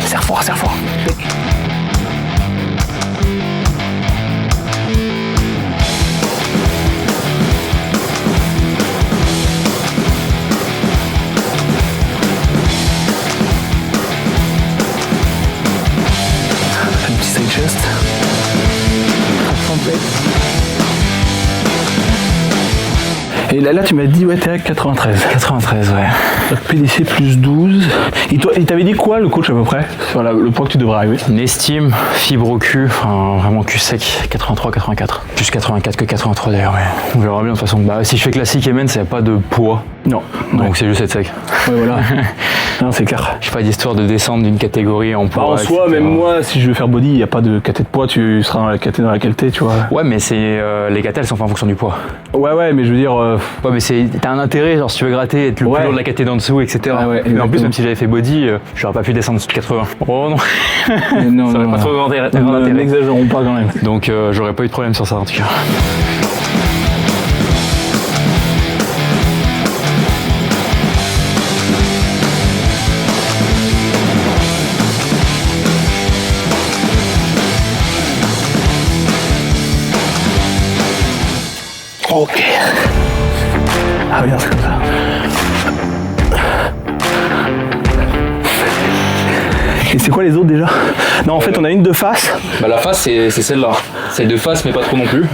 Serre fort, serre fort. Bec. Un petit side chest. Et là tu m'as dit ouais t'es à 93. 93, ouais. Donc PDC plus 12. Il t'avait dit quoi le coach à peu près sur le point que tu devrais arriver? Une estime, fibre au cul, enfin vraiment cul sec, 83, 84. Plus 84 que 83 d'ailleurs, ouais. On verra bien de toute façon. Bah si je fais classique et men's, il n'y a pas de poids. Non. Donc c'est juste être sec. Ouais voilà. Non c'est clair. Je fais pas d'histoire de descendre d'une catégorie en poids. En soi, etc. même moi, si je veux faire body, il n'y a pas de caté de poids, tu seras dans la caté dans laquelle t'es, tu vois. Ouais, mais c'est les catés, elles sont pas en fonction du poids. Ouais, mais je veux dire. Ouais, mais t'as un intérêt, genre si tu veux gratter, être le Ouais. plus lourd de la caté d'en dessous, etc. Ouais, mais en exactement. plus, même si j'avais fait body, j'aurais pas pu descendre sous 80. Oh non. Non, Ça aurait pas trop grand intérêt. N'exagérons pas quand même. Donc j'aurais pas eu de problème sur ça en tout cas. Ok. Ah bien, c'est comme ça. Et c'est quoi les autres déjà? Non, en fait, on a une de face. Bah la face c'est celle-là. C'est de face mais pas trop non plus.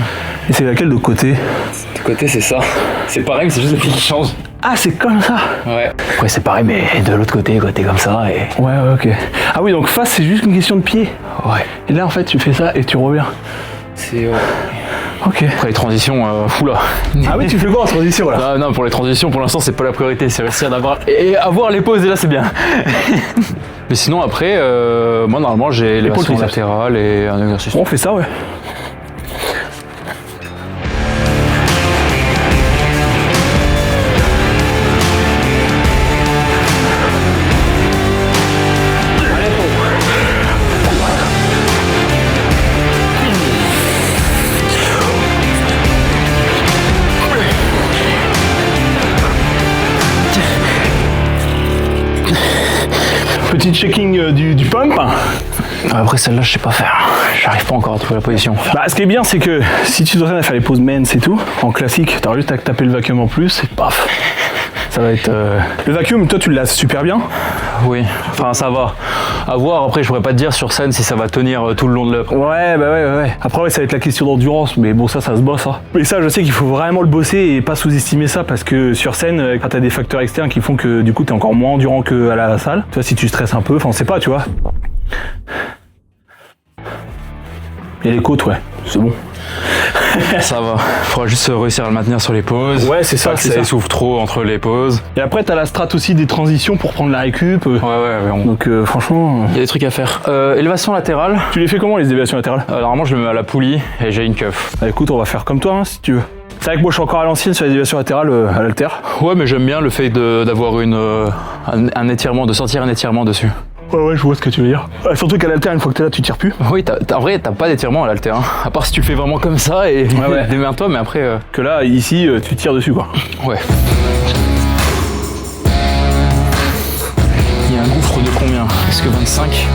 Et c'est laquelle de côté? De côté c'est ça. C'est pareil mais c'est juste le pied qui change. Ah, c'est comme ça. Ouais. Ouais c'est pareil mais de l'autre côté comme ça et. Ouais, ok. Ah oui, donc face, c'est juste une question de pied. Ouais. Et là, en fait, tu fais ça et tu reviens. C'est Ok. Après les transitions, oula. Ah oui, tu fais quoi en transition là? Non, pour les transitions, pour l'instant, c'est pas la priorité, c'est réussir et avoir les pauses, et là, c'est bien. Mais sinon, après, moi, normalement, j'ai l'élévation triceps. latérale et un exercice. On fait ça, ouais. Petit checking du pump. Après, celle-là, je sais pas faire. J'arrive pas encore à trouver la position. Bah, ce qui est bien, c'est que si tu t'entraînes à faire les poses men's et tout, en classique, t'auras juste à taper le vacuum en plus et paf. Ça va être. Le vacuum, toi, tu l'as super bien. Oui, enfin, ça va. À voir, après, je pourrais pas te dire sur scène si ça va tenir tout le long de l'œuvre. Ouais, bah ouais. Après, ouais, ça va être la question d'endurance, mais bon, ça se bosse. Hein. Mais ça, je sais qu'il faut vraiment le bosser et pas sous-estimer ça parce que sur scène, quand t'as des facteurs externes qui font que du coup, t'es encore moins endurant qu'à la salle. Tu vois, si tu stresses un peu, enfin, on sait pas, tu vois. Et les côtes, ouais, c'est bon. Ça va. Faudra juste réussir à le maintenir sur les pauses. Ouais, c'est ça, Pas que c'est ça ça. essouffle trop entre les pauses. Et après, t'as la strat aussi des transitions pour prendre la récup. Ouais, Donc, franchement. Il y a des trucs à faire. Élévation latérale. Tu les fais comment, les élévations latérales? Normalement, je le mets à la poulie et j'ai une cuff. Bah, écoute, on va faire comme toi, hein, si tu veux. C'est vrai que moi, je suis encore à l'ancienne sur les élévations latérales à l'halter. Ouais, mais j'aime bien le fait d'avoir un étirement, de sentir un étirement dessus. Ouais, je vois ce que tu veux dire. Surtout qu'à l'halter, une fois que t'es là, tu tires plus. Oui, en vrai, t'as pas d'étirement à l'haltère. Hein. À part si tu le fais vraiment comme ça et Ouais. démerde-toi, mais après. Que là, ici, tu tires dessus, quoi. Ouais. Il y a un gouffre de combien? Est-ce que 25?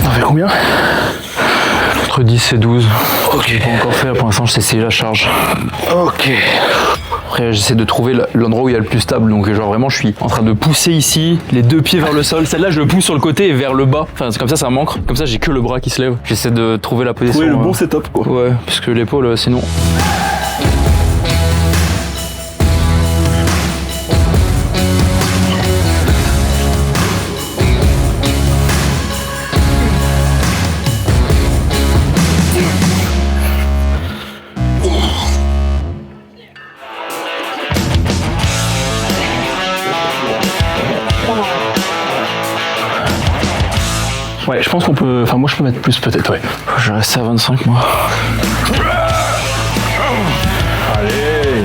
On fait combien? Entre 10 et 12. Ok. J'ai pas encore fait, pour l'instant, j'essaie la charge. Ok. Après, j'essaie de trouver l'endroit où il y a le plus stable. Donc, genre, vraiment, je suis en train de pousser ici, les deux pieds vers le sol. Celle-là, je le pousse sur le côté et vers le bas. Enfin, c'est comme ça manque. Comme ça, j'ai que le bras qui se lève. J'essaie de trouver la position. Oui, le bon setup, quoi. Ouais, parce que l'épaule, sinon. Ouais, je pense qu'on peut... Enfin, moi, je peux mettre plus, peut-être, ouais. Je reste à 25, moi. Allez.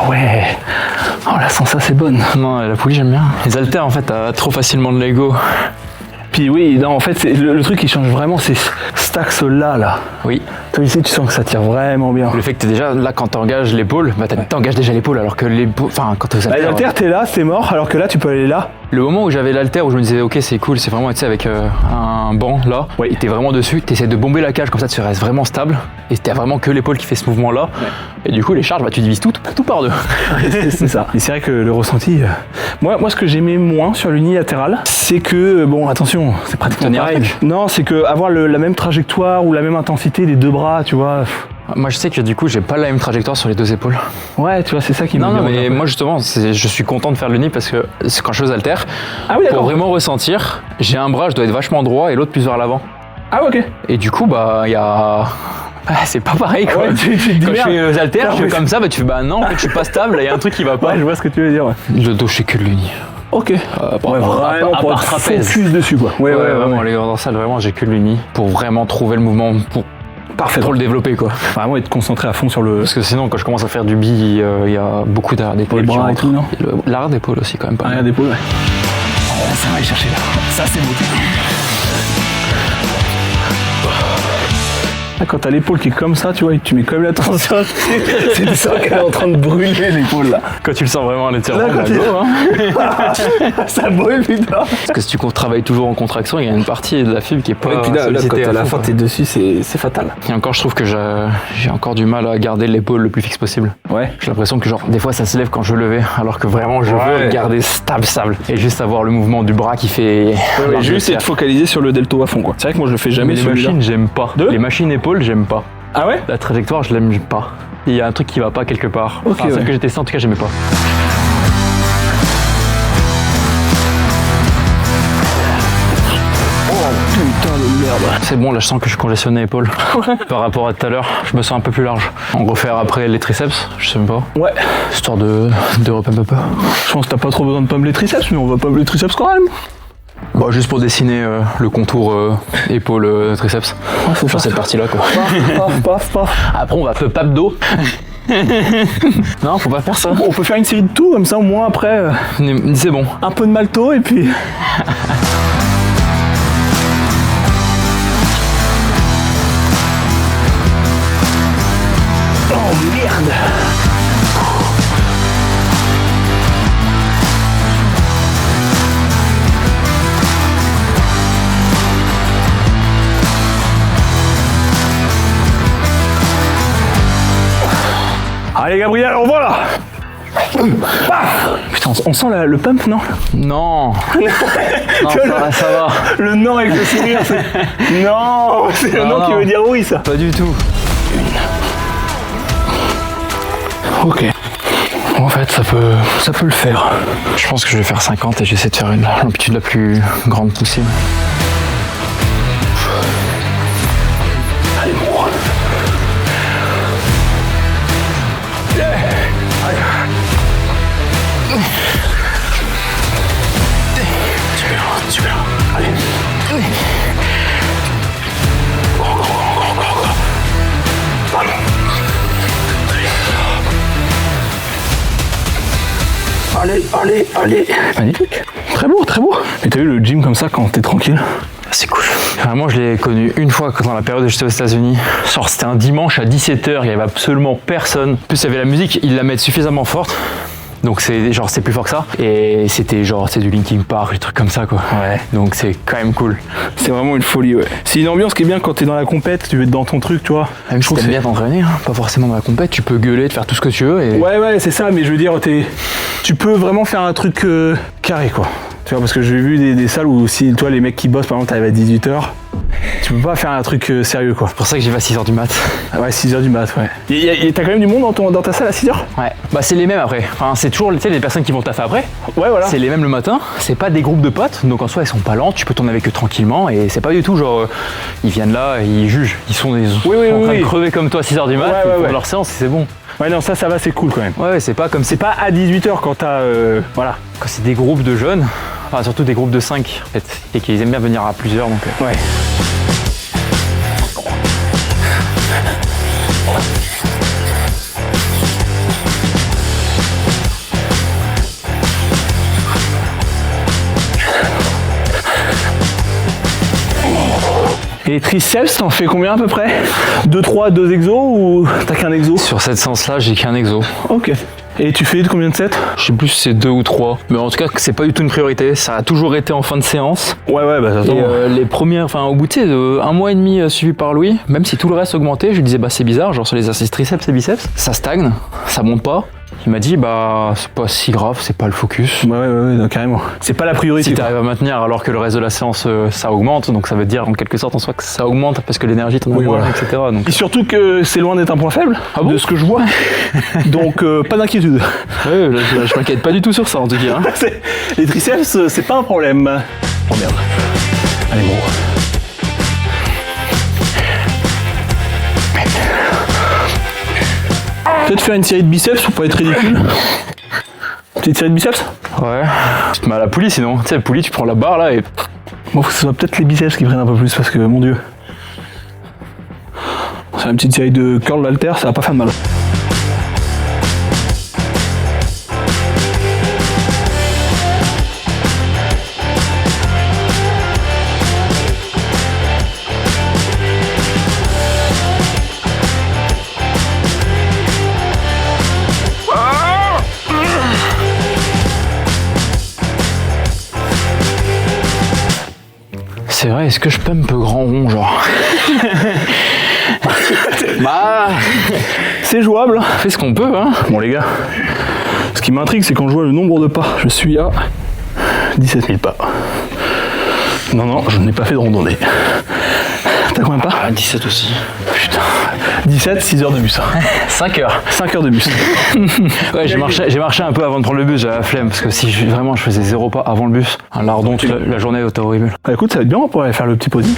Ouais. Oh, la sensation c'est bonne. Non, la poulie, j'aime bien. Les haltères, en fait, t'as trop facilement de l'ego. Puis oui, non, en fait, le truc qui change vraiment, c'est cet axe-là, là. Oui. Toi, ici, tu sens que ça tire vraiment bien. Le fait que t'es déjà là, quand t'engages l'épaule, bah t'engages déjà l'épaule, alors que l'épaule. Enfin, quand t'es aux Bah, haltères. l'haltère, t'es là, c'est mort, alors que là, tu peux aller là. Le moment où j'avais l'haltère, où je me disais, ok, c'est cool, c'est vraiment, tu sais, avec un banc là, Oui. et t'es vraiment dessus, t'essaies de bomber la cage, comme ça tu restes vraiment stable, et t'as vraiment que l'épaule qui fait ce mouvement-là. Et du coup, les charges, bah tu divises tout par deux. C'est ça. Et c'est vrai que le ressenti. Moi, ce que j'aimais moins sur l'unilatéral, c'est que, bon, attention, c'est pratiquement Tony pareil. Hawk. Non, c'est que avoir la même trajectoire ou la même intensité des deux bras, tu vois. Moi, je sais que du coup, j'ai pas la même trajectoire sur les deux épaules. Ouais, tu vois, c'est ça qui me Non, dérange mais un peu. moi, justement, je suis content de faire le nid parce que quand je fais aux haltères, Ah oui, pour d'accord. vraiment ressentir, j'ai un bras, je dois être vachement droit et l'autre plus vers l'avant. Ah ouais, ok. Et du coup, bah, il y a. Ah, c'est pas pareil quoi. Ouais, tu te dis Quand je merde. fais aux haltères, je Ouais. fais comme ça, bah tu fais bah non, en fait, je suis pas stable, il y a un truc qui va pas. Ouais, je vois ce que tu veux dire, ouais. Le dos, je fais que de l'uni. Ok. Ouais, vraiment à pour part être trapèze. focus dessus, quoi. Ouais, Vraiment, les grandes salles, vraiment, j'ai que de l'uni pour vraiment trouver le mouvement, pour Parfait. trop le développer quoi. Vraiment être concentré à fond sur le. Parce que sinon, quand je commence à faire du bi, il y a beaucoup d'arrière d'épaule. Les qui bras et rentrent. tout, non L'arrière d'épaule aussi, quand même pas. Rien mal. d'épaule, ouais. Ça va aller chercher là. Ça, c'est beau. Quand t'as l'épaule qui est comme ça, tu vois, et que tu mets quand même l'attention, c'est ça qu'elle est en train de brûler l'épaule là. Quand tu le sens vraiment à l'étirement, Là, quand bah, tu- go, hein. Ça brûle, putain. Parce que si tu travailles toujours en contraction, il y a une partie de la fibre qui est pas sollicitée à fond, quoi. dessus, c'est fatal. Et encore, je trouve que j'ai encore du mal à garder l'épaule le plus fixe possible. Ouais. J'ai l'impression que genre des fois ça se lève quand je levais, alors que vraiment je veux le garder stable et juste avoir le mouvement du bras qui fait. Juste être focalisé sur le delto à fond, quoi. C'est vrai que moi je le fais jamais Mais les celui-là. machines, j'aime pas. Deux Les machines épaules, j'aime pas. Ah ouais. La trajectoire, je l'aime pas. Il y a un truc qui va pas quelque part. Ok, Celle ouais. que j'ai testée, en tout cas, j'aimais pas. Putain de merde. C'est bon, là je sens que je suis congestionné épaule. Par rapport à tout à l'heure, je me sens un peu plus large. On refaire après les triceps, je sais même pas. Ouais. Histoire de repump un peu. Je pense que t'as pas trop besoin de pump les triceps, mais on va pump les triceps quand même. Bon, juste pour dessiner le contour épaule triceps. Ouais, c'est Sur cette partie-là quoi. Paf, paf, paf. Après on va peu pape dos. Non, faut pas faire ça. On peut faire une série de tout comme ça, au moins après, C'est bon. un peu de malto et puis. Oh merde. Allez Gabriel, on va là. Putain, on sent le pump, non? Non. Non, ça va. Le non avec le sourire, c'est... Non, c'est le non qui non. veut dire oui, ça. Pas du tout. Ok. En fait, ça peut le faire. Je pense que je vais faire 50 et j'essaie de faire l'amplitude la plus grande possible. Allez, mon roi. Super. Allez. Allez. Magnifique. Très beau. Mais t'as vu le gym comme ça quand t'es tranquille? C'est cool. Vraiment, je l'ai connu une fois dans la période où j'étais aux États-Unis. Genre, c'était un dimanche à 17h, il y avait absolument personne. En plus, il y avait la musique, ils la mettent suffisamment forte. Donc c'est genre c'est plus fort que ça. Et c'était genre c'est du Linkin Park, des trucs comme ça quoi. Ouais. Donc c'est quand même cool. C'est vraiment une folie, ouais. C'est une ambiance qui est bien quand t'es dans la compète, tu veux être dans ton truc, tu vois. Même si t'aimes bien t'entraîner, hein, pas forcément dans la compète, tu peux gueuler, te faire tout ce que tu veux. Et... Ouais, c'est ça, mais je veux dire, tu peux vraiment faire un truc carré, quoi. Tu vois, parce que j'ai vu des salles où si toi les mecs qui bossent, par exemple, t'arrives à 18h, tu peux pas faire un truc sérieux, quoi. C'est pour ça que j'y vais à 6h du mat. Ouais, 6h du mat, ouais. T'as quand même du monde dans ta salle à 6h? Ouais. Bah c'est les mêmes après. Enfin, c'est toujours tu sais, les personnes qui vont taffer après. Ouais, voilà. C'est les mêmes le matin. C'est pas des groupes de potes, donc en soi ils sont pas lents, tu peux tourner avec eux tranquillement et c'est pas du tout genre ils viennent là, ils jugent, ils sont en train de crever comme toi à 6h du mat, ils font leur séance et c'est bon. Ouais, non, ça va, c'est cool quand même. Ouais, c'est pas comme C'est pas à 18h quand t'as. Voilà. quand c'est des groupes de jeunes, enfin surtout des groupes de 5 en fait, et qu'ils aiment bien venir à plusieurs donc. Ouais. Et les triceps, t'en fais combien à peu près? 2-3, 2 exos ou t'as qu'un exo? Sur cette séance-là, j'ai qu'un exo. Ok. Et tu fais combien de sets? Je sais plus si c'est 2 ou 3. Mais en tout cas, c'est pas du tout une priorité. Ça a toujours été en fin de séance. Ouais, bah Et les premières, enfin au bout de 1 mois et demi suivi par Louis, même si tout le reste augmentait, je lui disais bah c'est bizarre, genre sur les exercices triceps et biceps, ça stagne, ça monte pas. Il m'a dit bah c'est pas si grave, c'est pas le focus. Ouais, non, carrément. C'est pas la priorité. Si t'arrives à maintenir alors que le reste de la séance ça augmente, donc ça veut dire en quelque sorte en soi que ça augmente parce que l'énergie t'en a moins, voilà. etc. Donc... Et surtout que c'est loin d'être un point faible, de ce que je vois. Donc pas d'inquiétude. Ouais, là, je m'inquiète pas du tout sur ça en tout cas. Hein. Les triceps, c'est pas un problème. Oh merde. Allez, bon. Peut-être faire une série de biceps pour pas être ridicule. Petite série de biceps? Ouais. Tu te mets à la poulie sinon. Tu sais, la poulie, tu prends la barre là et. Bon, faut que ce soit peut-être les biceps qui prennent un peu plus parce que, mon dieu. C'est une petite série de curl d'halter, ça va pas faire de mal. C'est vrai, est-ce que je pump grand rond genre? Bah, C'est jouable. fais ce qu'on peut hein. Bon les gars, ce qui m'intrigue c'est quand je vois le nombre de pas. Je suis à 17 000 pas. Non, je n'ai pas fait de randonnée. T'as combien de pas? 17 aussi. Putain. 17, 6 heures de bus. 5 heures. 5 heures de bus. Ouais, j'ai marché un peu avant de prendre le bus, j'avais la flemme parce que si vraiment je faisais 0 pas avant le bus, un lardon toute la journée était horrible. Bah écoute, ça va être bien, on pourrait aller faire le petit posing.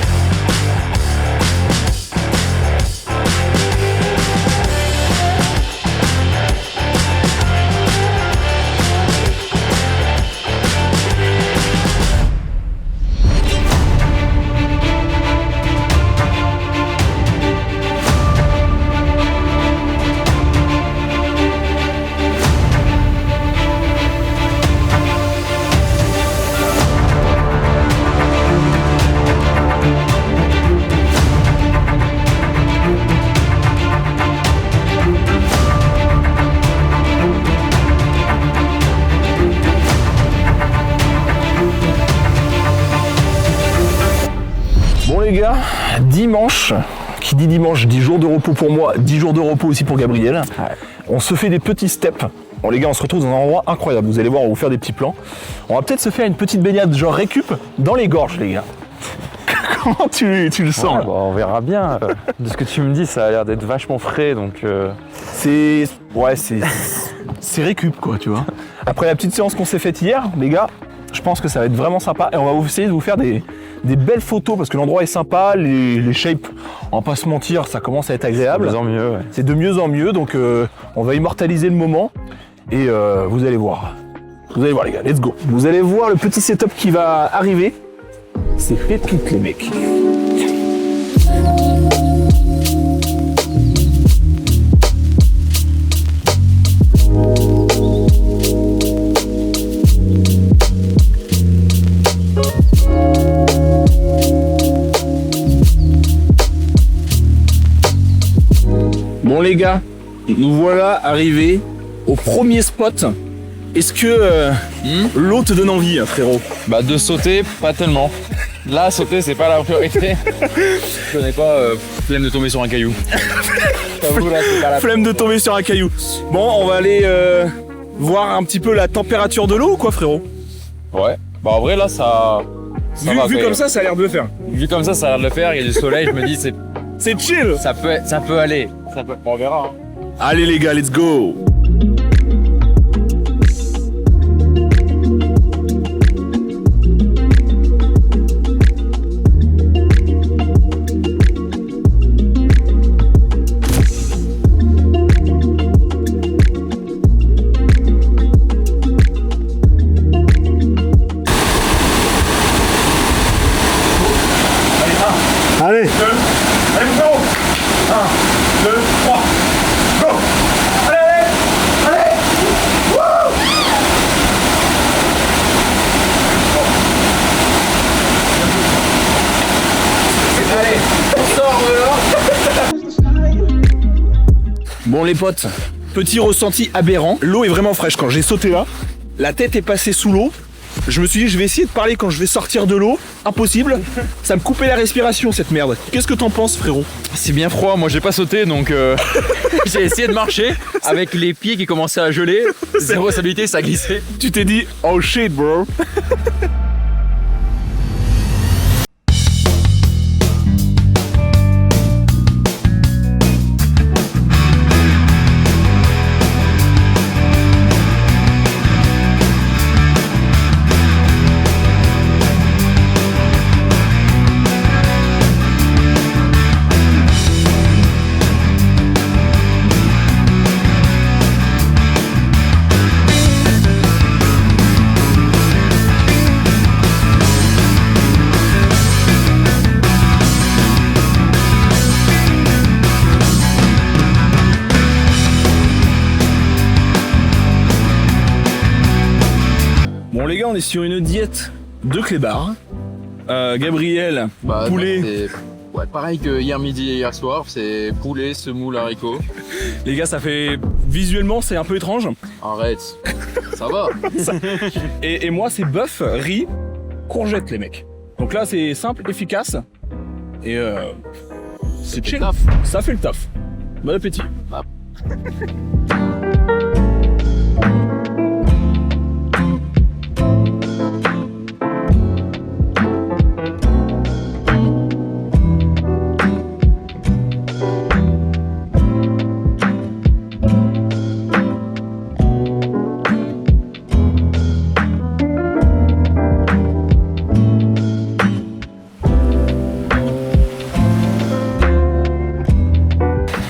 Bon les gars, dimanche, qui dit dimanche, 10 jours de repos pour moi, 10 jours de repos aussi pour Gabriel. On se fait des petits steps. Bon les gars, on se retrouve dans un endroit incroyable, vous allez voir, on va vous faire des petits plans. On va peut-être se faire une petite baignade genre récup dans les gorges les gars. Comment tu le sens Ouais, là? bah, on verra bien. De ce que tu me dis, ça a l'air d'être vachement frais, donc... C'est récup quoi, tu vois. Après la petite séance qu'on s'est faite hier, les gars, je pense que ça va être vraiment sympa et on va essayer de vous faire des belles photos parce que l'endroit est sympa, les shapes, on va pas se mentir, ça commence à être agréable. De mieux en mieux, ouais. C'est de mieux en mieux, donc on va immortaliser le moment et vous allez voir. Vous allez voir les gars, let's go. Vous allez voir le petit setup qui va arriver. C'est pépite les mecs. Bon les gars, nous voilà arrivés au premier spot est-ce que l'eau te donne envie, frérot? Bah de sauter, pas tellement. Là, sauter, c'est pas la priorité. Je connais pas flemme de tomber sur un caillou. J'avoue, là, c'est pas la Flemme de tomber sur un caillou. Bon, on va aller voir un petit peu la température de l'eau ou quoi, frérot? Ouais. Bah en vrai, là, ça Vu va, comme ça a l'air de le faire. Vu comme ça a l'air de le faire. Il y a du soleil, je me dis, C'est chill. ça peut aller. Bon, on verra. Hein. Allez les gars, let's go. Allez. Allez, frérot. 1, 2, 3. Go. Allez, allez, allez. Wouh. Allez, on sort Bon les potes, petit ressenti aberrant. L'eau est vraiment fraîche. Quand j'ai sauté là, la tête est passée sous l'eau. Je me suis dit, je vais essayer de parler quand je vais sortir de l'eau. Impossible. Ça me coupait la respiration, cette merde. Qu'est-ce que t'en penses, frérot? C'est bien froid, moi j'ai pas sauté donc j'ai essayé de marcher avec les pieds qui commençaient à geler. Zéro stabilité, ça glissait. Tu t'es dit, oh shit, bro. Bon les gars, on est sur une diète de clébard. Gabriel, poulet. Ouais, pareil que hier midi et hier soir, c'est poulet, semoule, haricot. Les gars, ça fait... Visuellement, c'est un peu étrange. Arrête, ça va. Et moi, c'est bœuf, riz, courgette, les mecs. Donc là, c'est simple, efficace. Et c'est chill. Ça fait le taf. Bon appétit.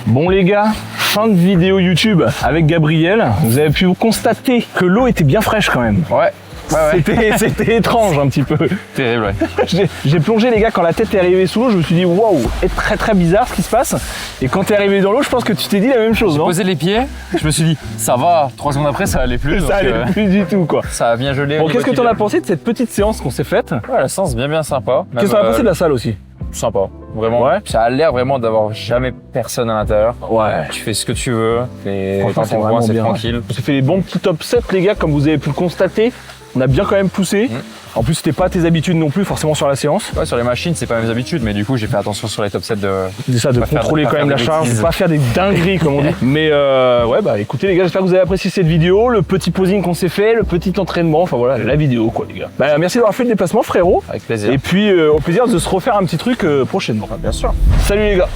Bon les gars, fin de vidéo YouTube avec Gabriel. Vous avez pu constater que l'eau était bien fraîche quand même. Ouais. C'était étrange un petit peu. Terrible, ouais. J'ai plongé les gars quand la tête est arrivée sous l'eau, je me suis dit waouh, c'est très très bizarre ce qui se passe. Et quand t'es arrivé dans l'eau, je pense que tu t'es dit la même chose, J'ai non? posé les pieds, je me suis dit ça va, 3 secondes après ça allait plus. Ça allait plus du tout quoi. Ça a bien gelé. Bon, qu'est-ce que t'en as pensé de cette petite séance qu'on s'est faite? Ouais, la séance bien sympa. Qu'est-ce que t'en as pensé de la salle aussi? Sympa, vraiment. Ouais. Ça a l'air vraiment d'avoir jamais personne à l'intérieur. Ouais. Tu fais ce que tu veux, et Franchement, dans c'est ton vraiment coin, c'est bien. tranquille. On s'est fait des bons petits top 7 les gars, comme vous avez pu le constater. On a bien quand même poussé. En plus, c'était pas tes habitudes non plus forcément sur la séance. Ouais, sur les machines, c'est pas mes habitudes, mais du coup, j'ai fait attention sur les top 7 de. C'est ça, de Pas faire contrôler pas quand même faire la de charge, bêtises. pas faire des dingueries comme on dit. Mais ouais, bah écoutez les gars, j'espère que vous avez apprécié cette vidéo, le petit posing qu'on s'est fait, le petit entraînement, enfin voilà, la vidéo quoi les gars. Bah merci d'avoir fait le déplacement frérot. Avec plaisir. Et puis au plaisir de se refaire un petit truc prochainement. Bien sûr. Salut les gars.